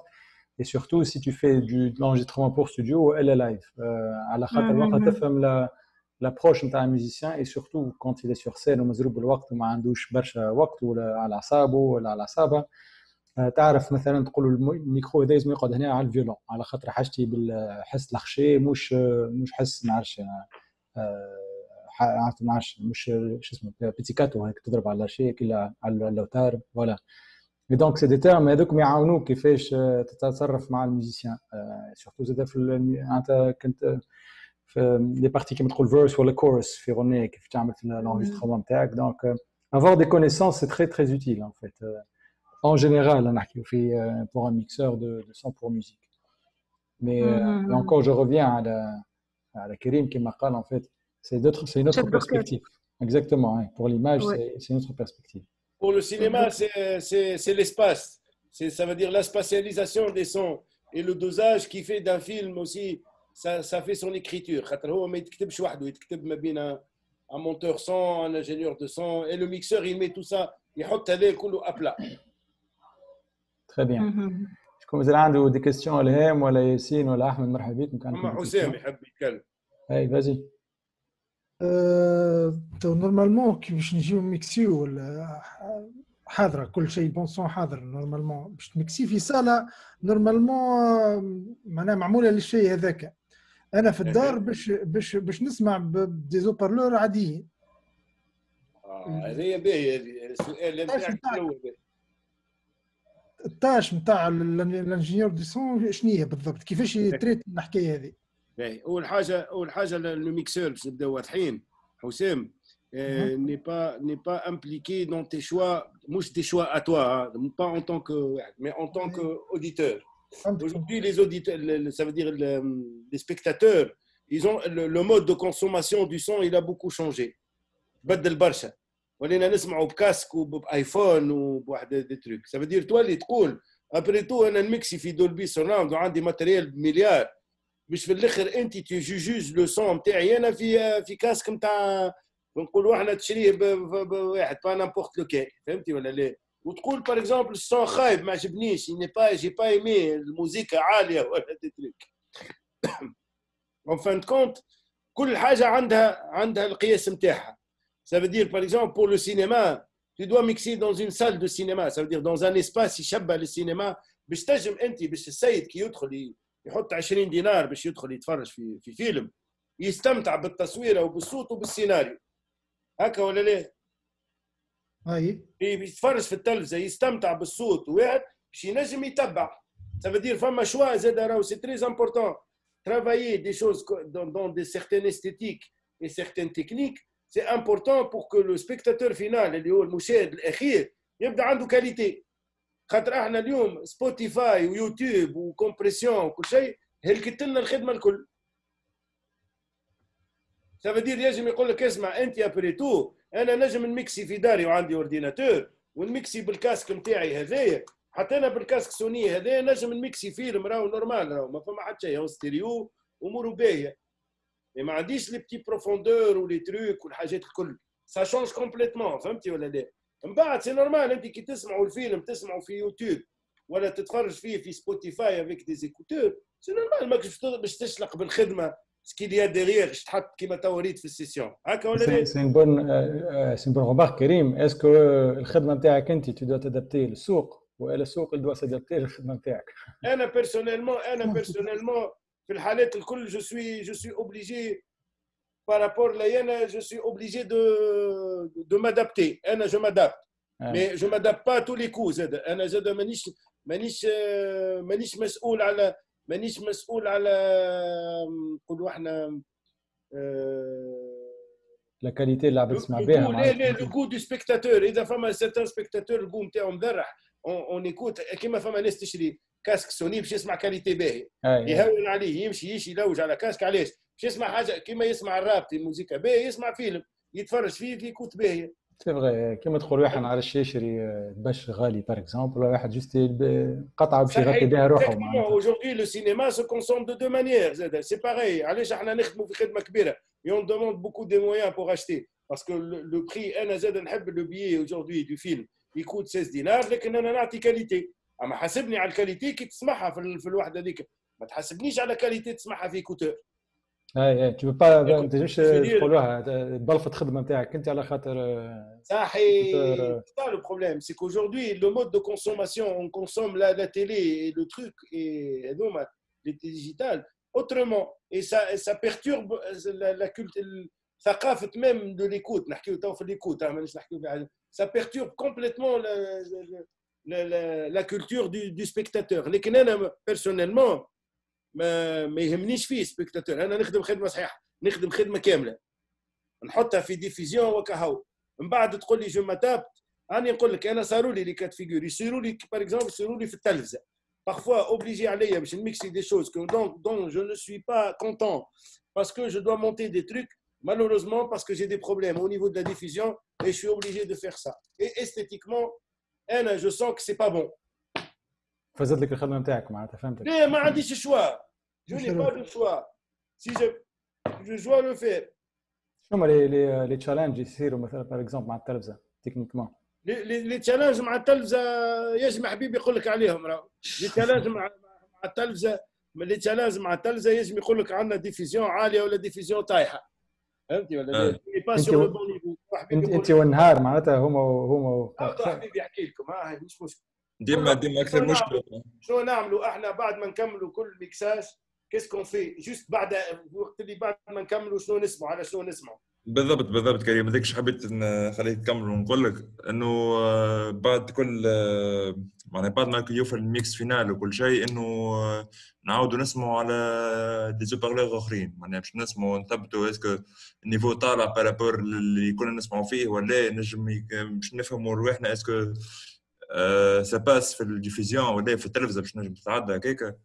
Et surtout, si tu fais de l'enregistrement pour studio, elle est live. À la khatar, l'approche d'un musicien et surtout quand il est sur scène ومزروب بالوقت وما عندوش برشا وقت ولا على اعصابه ولا على اعصابه تعرف مثلا تقول له الميكرو هذا لازم يقعد هنا على الفيولون على خاطر حاجتي بالحس الخشي مش حس ما عرفش مش شو اسمه بيتيكاتو هيك تضرب على الارشي كلا على اللوتار فوالا. Et donc c'est des termes هذوك يعاونوك كيفاش تتصرف مع الميوزيسيان surtout زاد في انت كنت في لي بارتي كيما تقول فيرس ولا كورس في غنية كيف تعمل في l'enregistrement تاعك. Donc avoir des connaissances c'est très très utile en fait en général نحكيو في pour un mixeur de son pour musique. Mais encore je reviens à Karim qui m'a dit en fait c'est une autre perspective. Exactement, hein. Pour l'image c'est une autre perspective. Pour le cinéma c'est l'espace. Ça veut dire la spatialisation des sons et le dosage qui fait d'un film aussi. Ça fait son écriture. هو ما يكتبش وحده يكتب ما بين un monteur son, un ingénieur de son et le mixeur il met tout ça يحط هذا كله à plat. Très bien. شكون مازال عنده دي كيستيون الهام ولا ياسين ولا احمد مرحبا بكم كان حسام يحب يتكلم. اي فازي. نورمالمون كي باش نجيو ميكسيو حاضره كل شيء بون سون حاضر نورمالمون باش تميكسي في صاله نورمالمون معناها معموله للشيء هذاك. انا في الدار باش نسمع بديزو بارلور عاديين. هذه باهيه السؤال نتاعك الاول. التاش نتاع الانجينيور دي سون شنو هي بالضبط كيفاش يتريت الحكايه هذه؟ اول حاجه لو ميكسور باش نبداو واضحين حسام n'est pas impliqué dans tes choix مش tes choix à toi hein, pas en tant que mais en tant qu'auditeur. Aujourd'hui les auditeurs ça veut dire les spectateurs ils ont le mode de consommation du son il a beaucoup changé بدل برشا ولينا نسمعوا بكاسك وبايفون وبواحد دي تروك. Ça veut dire toi اللي تقول après tout انا نميكسي في دولبي سراوند وعندي ماتريال بمليار مش في الاخر انت تجوج لو سون نتاعي انا في كاسك نتاع ونقولوا احنا تشريه بواحد با نامبورت لوكال فهمتي ولا لا؟ وتقول باغ اكزومبل الصون خايب ما عجبنيش ني با جي با ايمي الموسيقى عاليه ولا دي تريك. اون فان كونت كل حاجه عندها القياس نتاعها. Ça veut dire par exemple pour le cinéma tu dois mixer dans une salle de cinéma, ça veut dire dans un espace يشبه للسينما باش تنجم انت باش السيد كي يدخل يحط 20 دينار باش يدخل يتفرج في فيلم يستمتع بالتصوير وبالصوت وبالسيناريو هكا ولا لا؟ اي يتفرج في التلفزه يستمتع بالصوت واحد باش ينجم يتبع. Ça veut dire فما شوا زاد راهو سي تري امبورطون travailler des choses dans des certaines esthétiques et certaines techniques. C'est important pour que le spectateur final اللي هو المشاهد الاخير يبدا عنده كاليتي. خاطر احنا اليوم سبوتيفاي ويوتيوب وكومبريسيون وكل شيء هلكت لنا الخدمه الكل. Ça veut dire يجب يقول لك اسمع انت ابري تو انا نجم نميكسي في داري وعندي اورديناتور ونميكسي بالكاسك نتاعي هذايا حتى انا بالكاسك سوني هذايا نجم نميكسي فيلم راهو نورمال راهو ما فما حتى شيء ستيريو اموره باهيه. ما عنديش لي بتي بروفوندور ولي تروك والحاجات الكل. سا شونج كومبليتمون فهمتي ولا لا؟ من بعد سي نورمال انت كي تسمعوا الفيلم تسمعوا في يوتيوب ولا تتفرج فيه في سبوتيفاي افيك دي زيكوتور سي نورمال ماكش باش تشلق بالخدمه سكيليا ديغيغ باش تحط كيما توريت في السيسيون هكا ولا لا؟ سي بون رومارك كريم. اسكو الخدمه نتاعك انت تو دو تادابتي للسوق ولا السوق اللي دو سادابتي للخدمه نتاعك؟ انا بيرسونيلمون في الحالات الكل جو سوي اوبليجي بارابور لي انا جو سوي اوبليجي دو مادابتي. انا جو مادابت مي جو مادابت با تو لي كو زاد. انا زاد مانيش مسؤول على نقولوا احنا لا كاليتي اللي عم تسمع بها. لا لو كو دو سبيكتاتور. اذا فما سيرتان سبيكتاتور الكو نتاعو مذرح اون ايكوت كيما فما ناس تشري كاسك سوني باش يسمع كاليتي باهي يهون عليه يمشي يلوج على كاسك. علاش؟ باش يسمع حاجه كيما يسمع الراب الموسيقى باهي يسمع فيلم يتفرج فيه في كوت باهيه. سي فغي كيما تقول واحد على الشيء يشري باش غالي باغ اكزومبل ولا واحد جوست قطعه باش يغطي بها روحه. Aujourd'hui le cinéma se consomme de deux manières. C'est pareil. علاش احنا نخدموا في خدمه كبيره et on demande beaucoup de moyens pour acheter parce que le prix انا زاد نحب le billet aujourd'hui du film il coûte 16 دينار لكن انا نعطي كاليتي. اما حاسبني على الكاليتي كي تسمعها في الوحده هذيك ما تحاسبنيش على كاليتي تسمعها في كوتور. اي تو با ما تنجمش تقولوها بلفت خدمه نتاعك انت على خاطر صحيح. C'est le problème c'est qu'aujourd'hui le mode de consommation on consomme la télé et le truc et donc les digitales autrement et ça perturbe la culture ثقافه même de l'écoute. نحكيو تو في l'écoute مانيش نحكيو في حاجه. Ça perturbe complètement la culture du spectateur. لكن انا personnellement ما يهمنيش فيه سبيكتاتور. انا نخدم خدمه صحيحه نخدم خدمه كامله نحطها في ديفيزيون وكهو. من بعد تقول لي جو ماتابت راني نقول لك انا صاروا لي كات فيغور يصيروا لي باغ اكزومبل يصيروا لي في التلفزه parfois obligé عليا باش نميكسي des choses dont je ne suis pas content parce que je dois monter des trucs malheureusement parce que j'ai des problèmes au niveau de la diffusion et je suis obligé de faire ça et esthétiquement انا je sens que c'est pas bon. فزت لك الخدمه نتاعك معناتها فهمتك. لا ما عنديش شوا. Je n'ai pas de choix. Si je dois le faire. شنو لي تشالنج يصيروا مثلا باغ اكزومبل مع التلفزه تكنيكمون؟ لي تشالنج مع التلفزه يجم حبيبي يقول لك عليهم راهو. لي تشالنج مع التلفزه لي تشالنج مع التلفزه يجم يقول لك عندنا ديفيزيون عاليه ولا ديفيزيون طايحه. فهمتي ولا لا؟ با سور لو بون نيفو. انت والنهار معناتها هما حبيبي يحكي لكم مش مشكل. ديما اكثر مشكله. شنو نعملوا احنا بعد ما نكملوا كل ميكساج كيس كون في جوست بعد وقت اللي بعد ما نكملوا شنو نسمعوا على شنو نسمعوا بالضبط كريم. هذيك حبيت نخليك تكمل ونقول لك انه بعد كل معناها بعد ما يوفر الميكس فينال وكل شيء انه نعاودوا نسمعوا على دي زوبارلور اخرين. معناها باش نسمعوا نثبتوا اسكو النيفو طالع بارابور اللي كنا نسمعوا فيه ولا نجم باش نفهموا رواحنا اسكو سا باس في الديفيزيون ولا في التلفزه باش نجم تتعدى هكاك.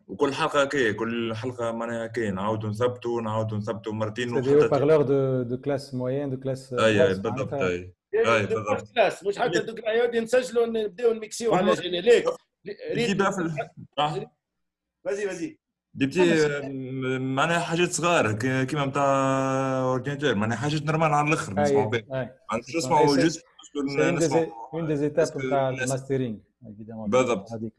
وكل حلقه هكايا كل حلقه معناها هكايا نعاودوا نثبتوا مرتين وحتى بارلور دو كلاس موين دو كلاس. اي بالضبط. اي بالضبط كلاس مش حتى دوك العياد نسجلوا نبداو نميكسيو على جينيريك. ريد فازي دي بتي معناها حاجات صغار كيما نتاع اورديناتور معناها حاجات نورمال على الاخر نسمعوا بها مش نسمعوا جوست اون دي زيتاب نتاع الماسترينغ بالضبط. هذيك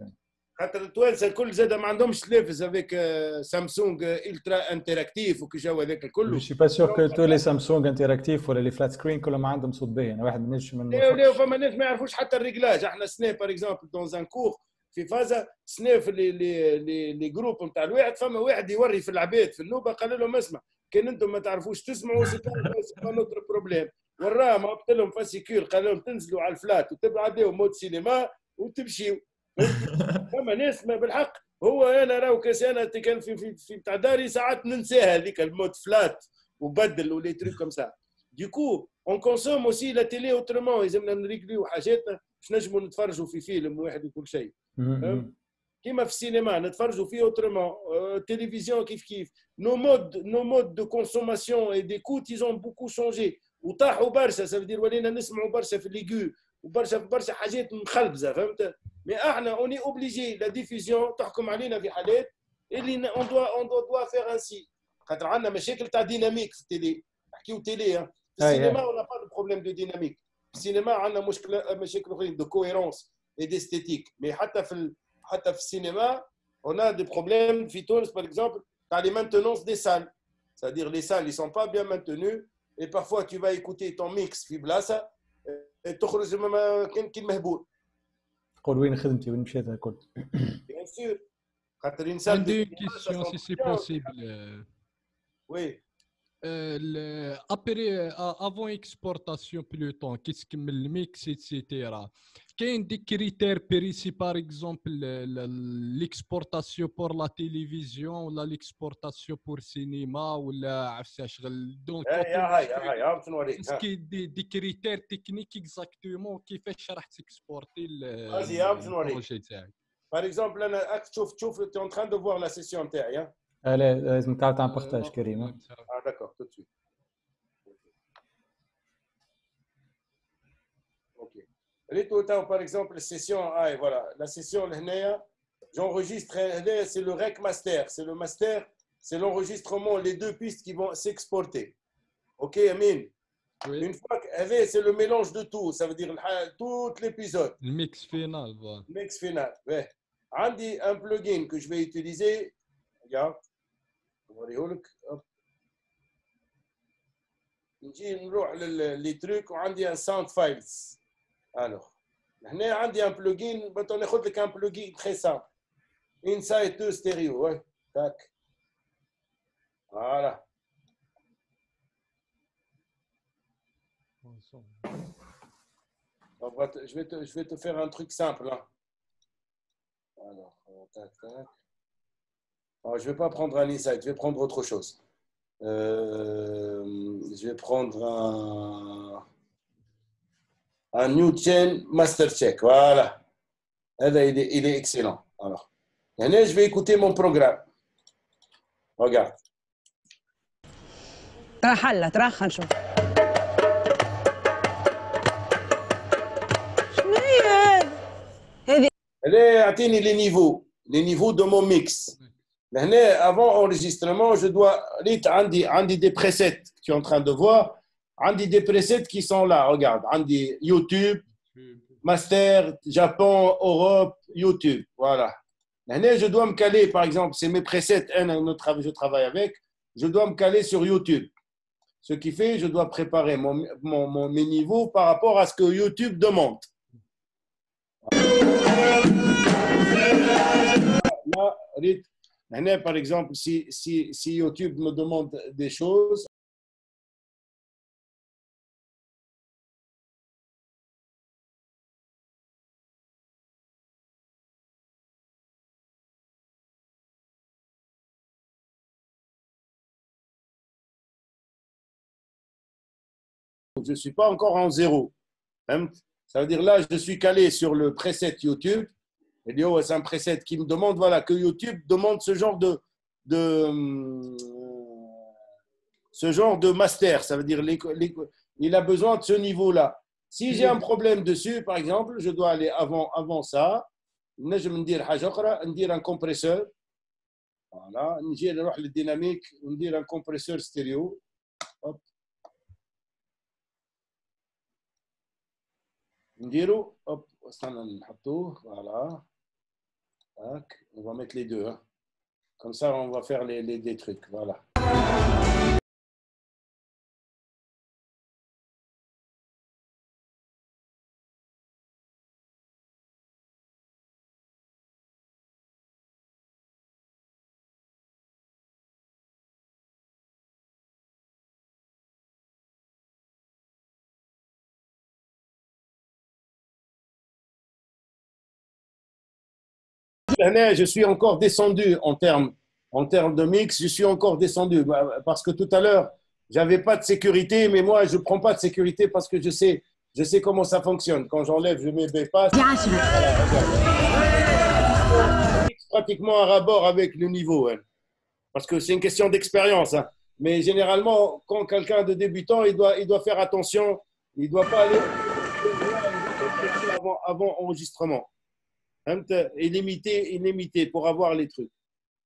خاطر التوانسه الكل زاد ما عندهمش تلفز افيك سامسونج الترا انتراكتيف وكجو هذاك الكل. جو با سور كو تو لي سامسونج انتراكتيف ولا لي فلات سكرين كلهم عندهم صوت باهي. انا واحد ما نجمش لا فما ناس ما يعرفوش حتى الريجلاج. احنا سنه باغ اكزومبل دون زان كور في فازا سنه في لي جروب نتاع الواحد فما واحد يوري في العباد في النوبه قال لهم اسمع كان انتم ما تعرفوش تسمعوا سي با نوتر بروبليم. وراهم هبط لهم فاسيكول قال لهم تنزلوا على الفلات وتبعدوا مود سينما وتمشيوا. فما ناس ما بالحق هو انا راهو كاس انا كان في تاع داري ساعات ننساها هذيك المود فلات وبدل ولي تروك كوم سا. ديكو اون كونسوم اوسي لا تيلي اوترومون لازمنا نريكليو حاجاتنا باش نجموا نتفرجوا في فيلم واحد وكل شيء. كيما في السينما نتفرجوا فيه اوترومون. التلفزيون كيف نو مود دو كونسوماسيون اي دي كوت ايزون بوكو شونجي وطاحوا برشا. سافدير ولينا نسمعوا برشا في ليغو وبرشا حاجات مخلبزه فهمت. مي احنا اوني اوبليجي لا ديفيزيون تحكم علينا في حالات اللي اون دوا فيغ انسي. خاطر عندنا مشاكل تاع ديناميك في التيلي. نحكيو تيلي في السينما ولا با دو بروبليم دو ديناميك. في السينما عندنا مشاكل اخرين دو كوهيرونس اي ديستيتيك. مي حتى في السينما on a des problèmes في تونس par exemple t'as les maintenances des salles. C'est-à-dire les salles ils sont pas bien maintenues et parfois tu vas écouter ton mix في بلاصه تخرج كان مهبول. قول وين خدمتي وين مشيت الكل. Bien sûr. خاطر انسان عندي كيسيون سي سي بوسيبل. وي ابري افون اكسبورتاسيون بلوتون كي تكمل الميكس ايتترا كاين دي كريتير بريسي باغ اكزومبل ليكسبورتاسيون بور لا تيليفزيون ولا ليكسبورتاسيون بور سينما ولا عرفتي شغل دونك هاي نوريك اسكي دي كريتير تكنيك اكزاكتومون كيفاش راح تكسبورتي البروجي تاعك. باغ اكزومبل انا تشوف تي اون تران دو فوار لا سيسيون تاعي. لا لازم تعطي بارتاج كريم. D'accord, tout de suite. Ok. Par exemple, la session, voilà, la session, j'enregistre, c'est le rec master. C'est le master, c'est l'enregistrement, les deux pistes qui vont s'exporter. Ok, Amine. Oui. Une fois que c'est le mélange de tout, ça veut dire tout l'épisode. Le mix final, voilà. Le mix final, ouais. Andy, un plugin que je vais utiliser, regarde, on va aller نجي نروح للي تروك وعندي ان ساوند فايلز. الوغ هنا عندي ان بلوجين بغيت ناخذ لك ان بلوجين تري سامبل انسايد تو ستيريو. تاك فوالا. Je vais te faire un truc simple. Hein. Alors, tac, tac. Alors, je ne vais pas prendre un insight, je vais prendre autre chose. Je vais prendre un new chain master check. Voilà. Il est excellent. Alors, je vais écouter mon programme. Regarde. تراح نشوف. شنو هي هذه؟ اعطيني les niveaux de mon mix. Avant enregistrement, je dois. Andi des presets que tu es en train de voir. Andi des presets qui sont là. Regarde. Andi YouTube, Master, Japon, Europe, YouTube. Voilà. Je dois me caler, par exemple, c'est mes presets, je travaille avec. Je dois me caler sur YouTube. Ce qui fait, je dois préparer mes niveaux par rapport à ce que YouTube demande. Là, par exemple, si YouTube me demande des choses, je ne suis pas encore en zéro. Ça veut dire là, je suis calé sur le preset YouTube. Et c'est un preset qui me demande, voilà, que YouTube demande ce genre de master. Ça veut dire il a besoin de ce niveau-là. Si j'ai un problème dessus, par exemple, je dois aller avant ça. Je me dire un compresseur. Voilà. نجي نروح للديناميك وندير un compresseur stéréo. Hop. نديرو hop استنى نحطوه. Voilà. Tac. On va mettre les deux. Hein. Comme ça, on va faire des trucs. Voilà. Je suis encore descendu en termes de mix, je suis encore descendu parce que tout à l'heure, j'avais pas de sécurité, mais moi, je prends pas de sécurité parce que je sais comment ça fonctionne. Quand j'enlève, je mets des passes. Pratiquement un rapport avec le niveau, hein, parce que c'est une question d'expérience. Hein. Mais généralement, quand quelqu'un de débutant, il doit faire attention, il doit pas aller avant enregistrement. Et limité pour avoir les trucs.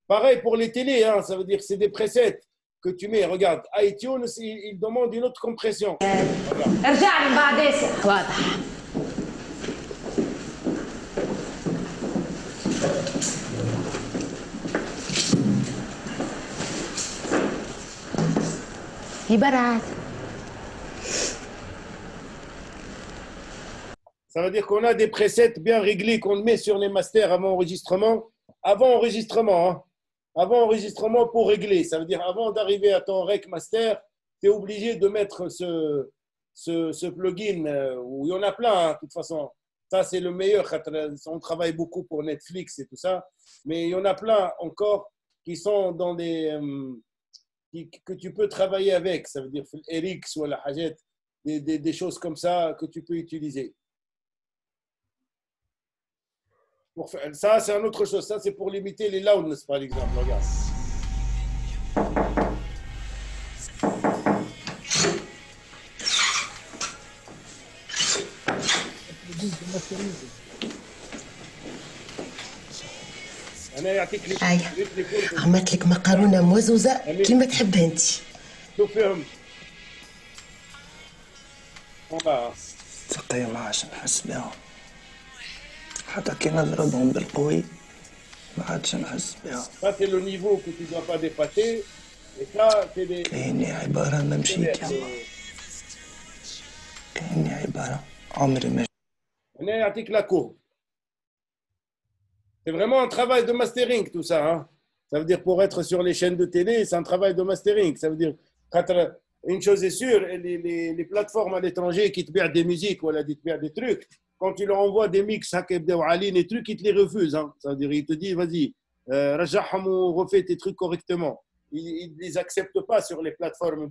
Pareil pour les télés, hein, ça veut dire que c'est des presets que tu mets. Regarde, iTunes, il demande une autre compression. Ça veut dire qu'on a des presets bien réglés qu'on met sur les masters avant enregistrement. Avant enregistrement, hein. Avant enregistrement pour régler. Ça veut dire avant d'arriver à ton rec master, tu es obligé de mettre ce plugin où il y en a plein, hein, de toute façon. Ça, c'est le meilleur. On travaille beaucoup pour Netflix et tout ça. Mais il y en a plein encore qui sont dans que tu peux travailler avec. Ça veut dire RX ou la Hajet, des choses comme ça que tu peux utiliser. Ça, c'est une autre chose. Ça, c'est pour limiter les loudness, par exemple. Regarde. عملت لك مقارونه موزوزه كيما تحبها انت. شوف فيهم. ثقيل عشان نحس بها. حتى كي نضربهم بالقوي ما عادش نحس بها. Ça c'est le niveau que tu dois pas dépasser et ça c'est des. كأني عبارة ما مشيت يما. كأني عبارة عمري ما. أنا يعطيك la courbe. C'est vraiment un travail de mastering tout ça. Hein. Ça veut dire pour être sur les chaînes de télé, c'est un travail de mastering. Ça veut dire une chose est sûre, les plateformes à l'étranger qui te perdent des musiques ou qui te perdent des trucs. Quand tu leur envoies des mix, des trucs, ils te les refusent. Hein. Ça veut dire, ils te disent, vas-y, refais tes trucs correctement. Ils ne les acceptent pas sur les plateformes.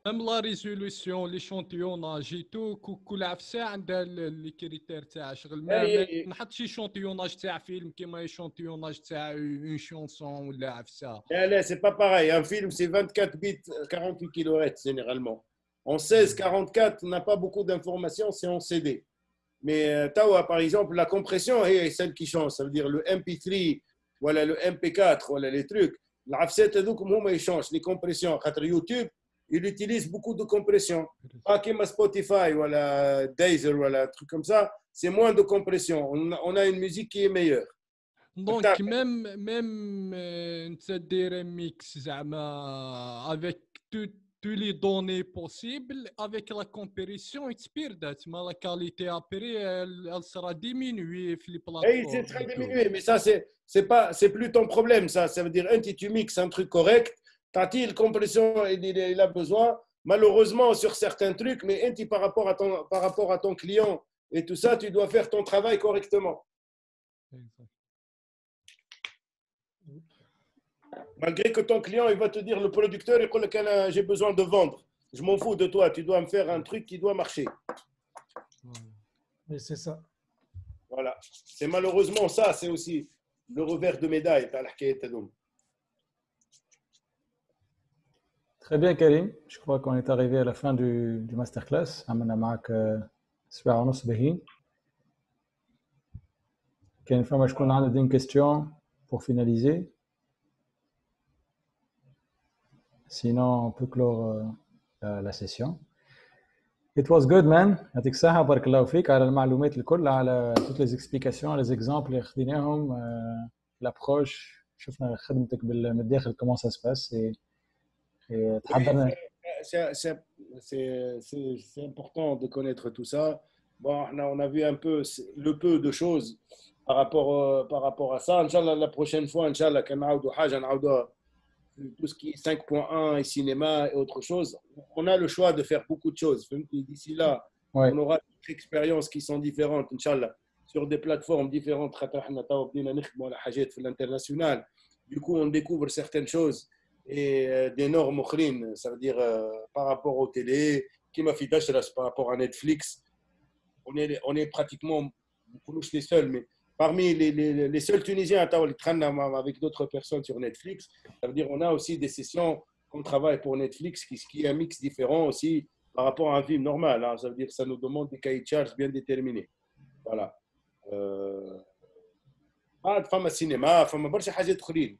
Même la résolution, l'échantillonnage et tout, كل عفسة عندها لي كريتير تاعها شغل ما نحطش échantillonnage تاع فيلم كيما échantillonnage تاع une chanson ولا عفسة. Là, c'est pas pareil. Un film, c'est 24 bits, 48 kHz généralement. En 16-44, on n'a pas beaucoup d'informations, c'est en CD. Mais Tawa, par exemple, la compression est celle qui change. Ça veut dire le MP3, voilà, le MP4, voilà, les trucs. L'afset, ils changent. Les compressions. YouTube, il utilise beaucoup de compression. Pas comme Spotify, voilà, Deezer, voilà, un truc comme ça. C'est moins de compression. On a une musique qui est meilleure. Donc, même un mix avec toutes les données possibles, avec la compression, la qualité après, elle sera diminuée sur les plateformes. Elle sera diminuée, mais ça, c'est plus ton problème. Ça veut dire, tu mixes un truc correct, tu as compression, il a besoin. Malheureusement, sur certains trucs, mais par rapport à ton client et tout ça, tu dois faire ton travail correctement. Exact. Malgré que ton client, il va te dire, le producteur, il dit que j'ai besoin de vendre. Je m'en fous de toi, tu dois me faire un truc qui doit marcher. Mais c'est ça. Voilà. C'est malheureusement ça, c'est aussi le revers de médaille. Très bien, Karim. Je crois qu'on est arrivé à la fin du masterclass. عملنا معك ساعة ونص باهين. كان فما شكون عنده دين كيستيون pour finaliser. Sinon, on peut clore la session. It was good, man. يعطيك الصحة بارك الله فيك على المعلومات الكل على toutes les explications les exemples اللي خديناهم l'approche شفنا خدمتك من الداخل comment ça se passe et تحضرنا. C'est important de connaître tout ça. Bon, on a vu un peu le peu de choses par rapport à ça. Inch'Allah, la prochaine fois, Inch'Allah, quand on a tout ce qui est 5.1 et cinéma et autre chose, on a le choix de faire beaucoup de choses. D'ici là, on aura des expériences qui sont différentes, Inch'Allah, sur des plateformes différentes. L'international. Du coup, on découvre certaines choses et des normes, ça veut dire par rapport aux télé, qui m'a fait par rapport à Netflix. On est pratiquement les seuls, mais parmi les seuls Tunisiens avec d'autres personnes sur Netflix, ça veut dire qu'on a aussi des sessions qu'on travaille pour Netflix, qui est un mix différent aussi par rapport à un film normal. Hein. Ça veut dire que ça nous demande des cahiers de charges bien déterminés. Voilà. Femme cinéma, femme برشا حاجات أخرين.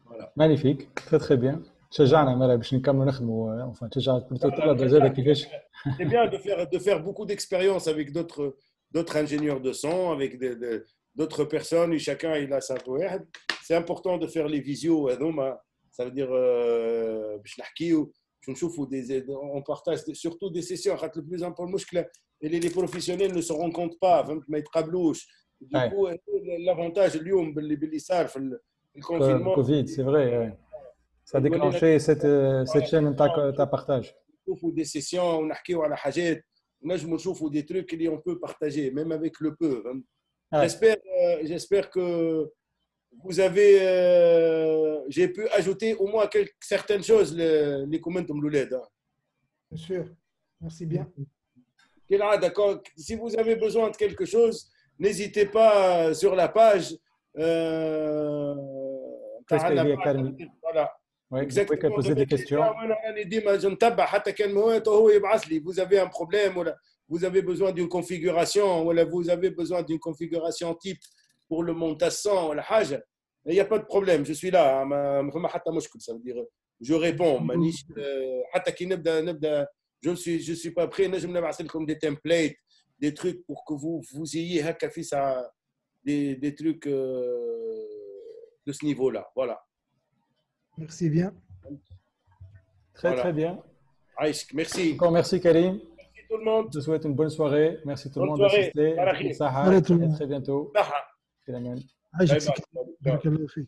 Voilà. Magnifique, très très bien. شجعنا مرة باش نكملوا نخدموا enfin تشجع بلوتو طلب زاد كيفاش. C'est bien de faire beaucoup d'expériences avec d'autres ingénieurs de son, avec d'autres personnes, et chacun il a sa واحد. C'est important de faire les visios هذوما, ça veut dire باش نحكيو باش نشوفوا on partage surtout des sessions. Le plus important المشكلة اللي les professionnels ne se rencontrent pas, فهمت ما يتقابلوش. Du coup, l'avantage اليوم باللي صار في الconfinement. Covid, c'est vrai. Ça a déclenché cette chaîne de partage. نشوفوا des sessions ونحكيو على حاجات نجموا نشوفوا des trucs اللي on peut partager même avec le peu. J'espère que vous avez j'ai pu ajouter au moins certaines choses les commentaires l'ouled. Bien sûr. Merci bien. D'accord. Si vous avez besoin de quelque chose, n'hésitez pas sur la page. Voilà. Oui, exactement. Poser des questions. Vous avez un problème, vous avez besoin d'une configuration, vous avez besoin d'une configuration type pour le montage son, il n'y a pas de problème, je suis là. Ça veut dire, je réponds. Je suis pas prêt. Je me comme des templates, des trucs pour que vous ayez des trucs de ce niveau-là. Voilà. Merci bien. Très, très bien. Merci. Encore merci, Karim. Merci tout le monde. Je te souhaite une bonne soirée. Merci tout le monde d'assister. À très bientôt. عايشك بارك الله فيك.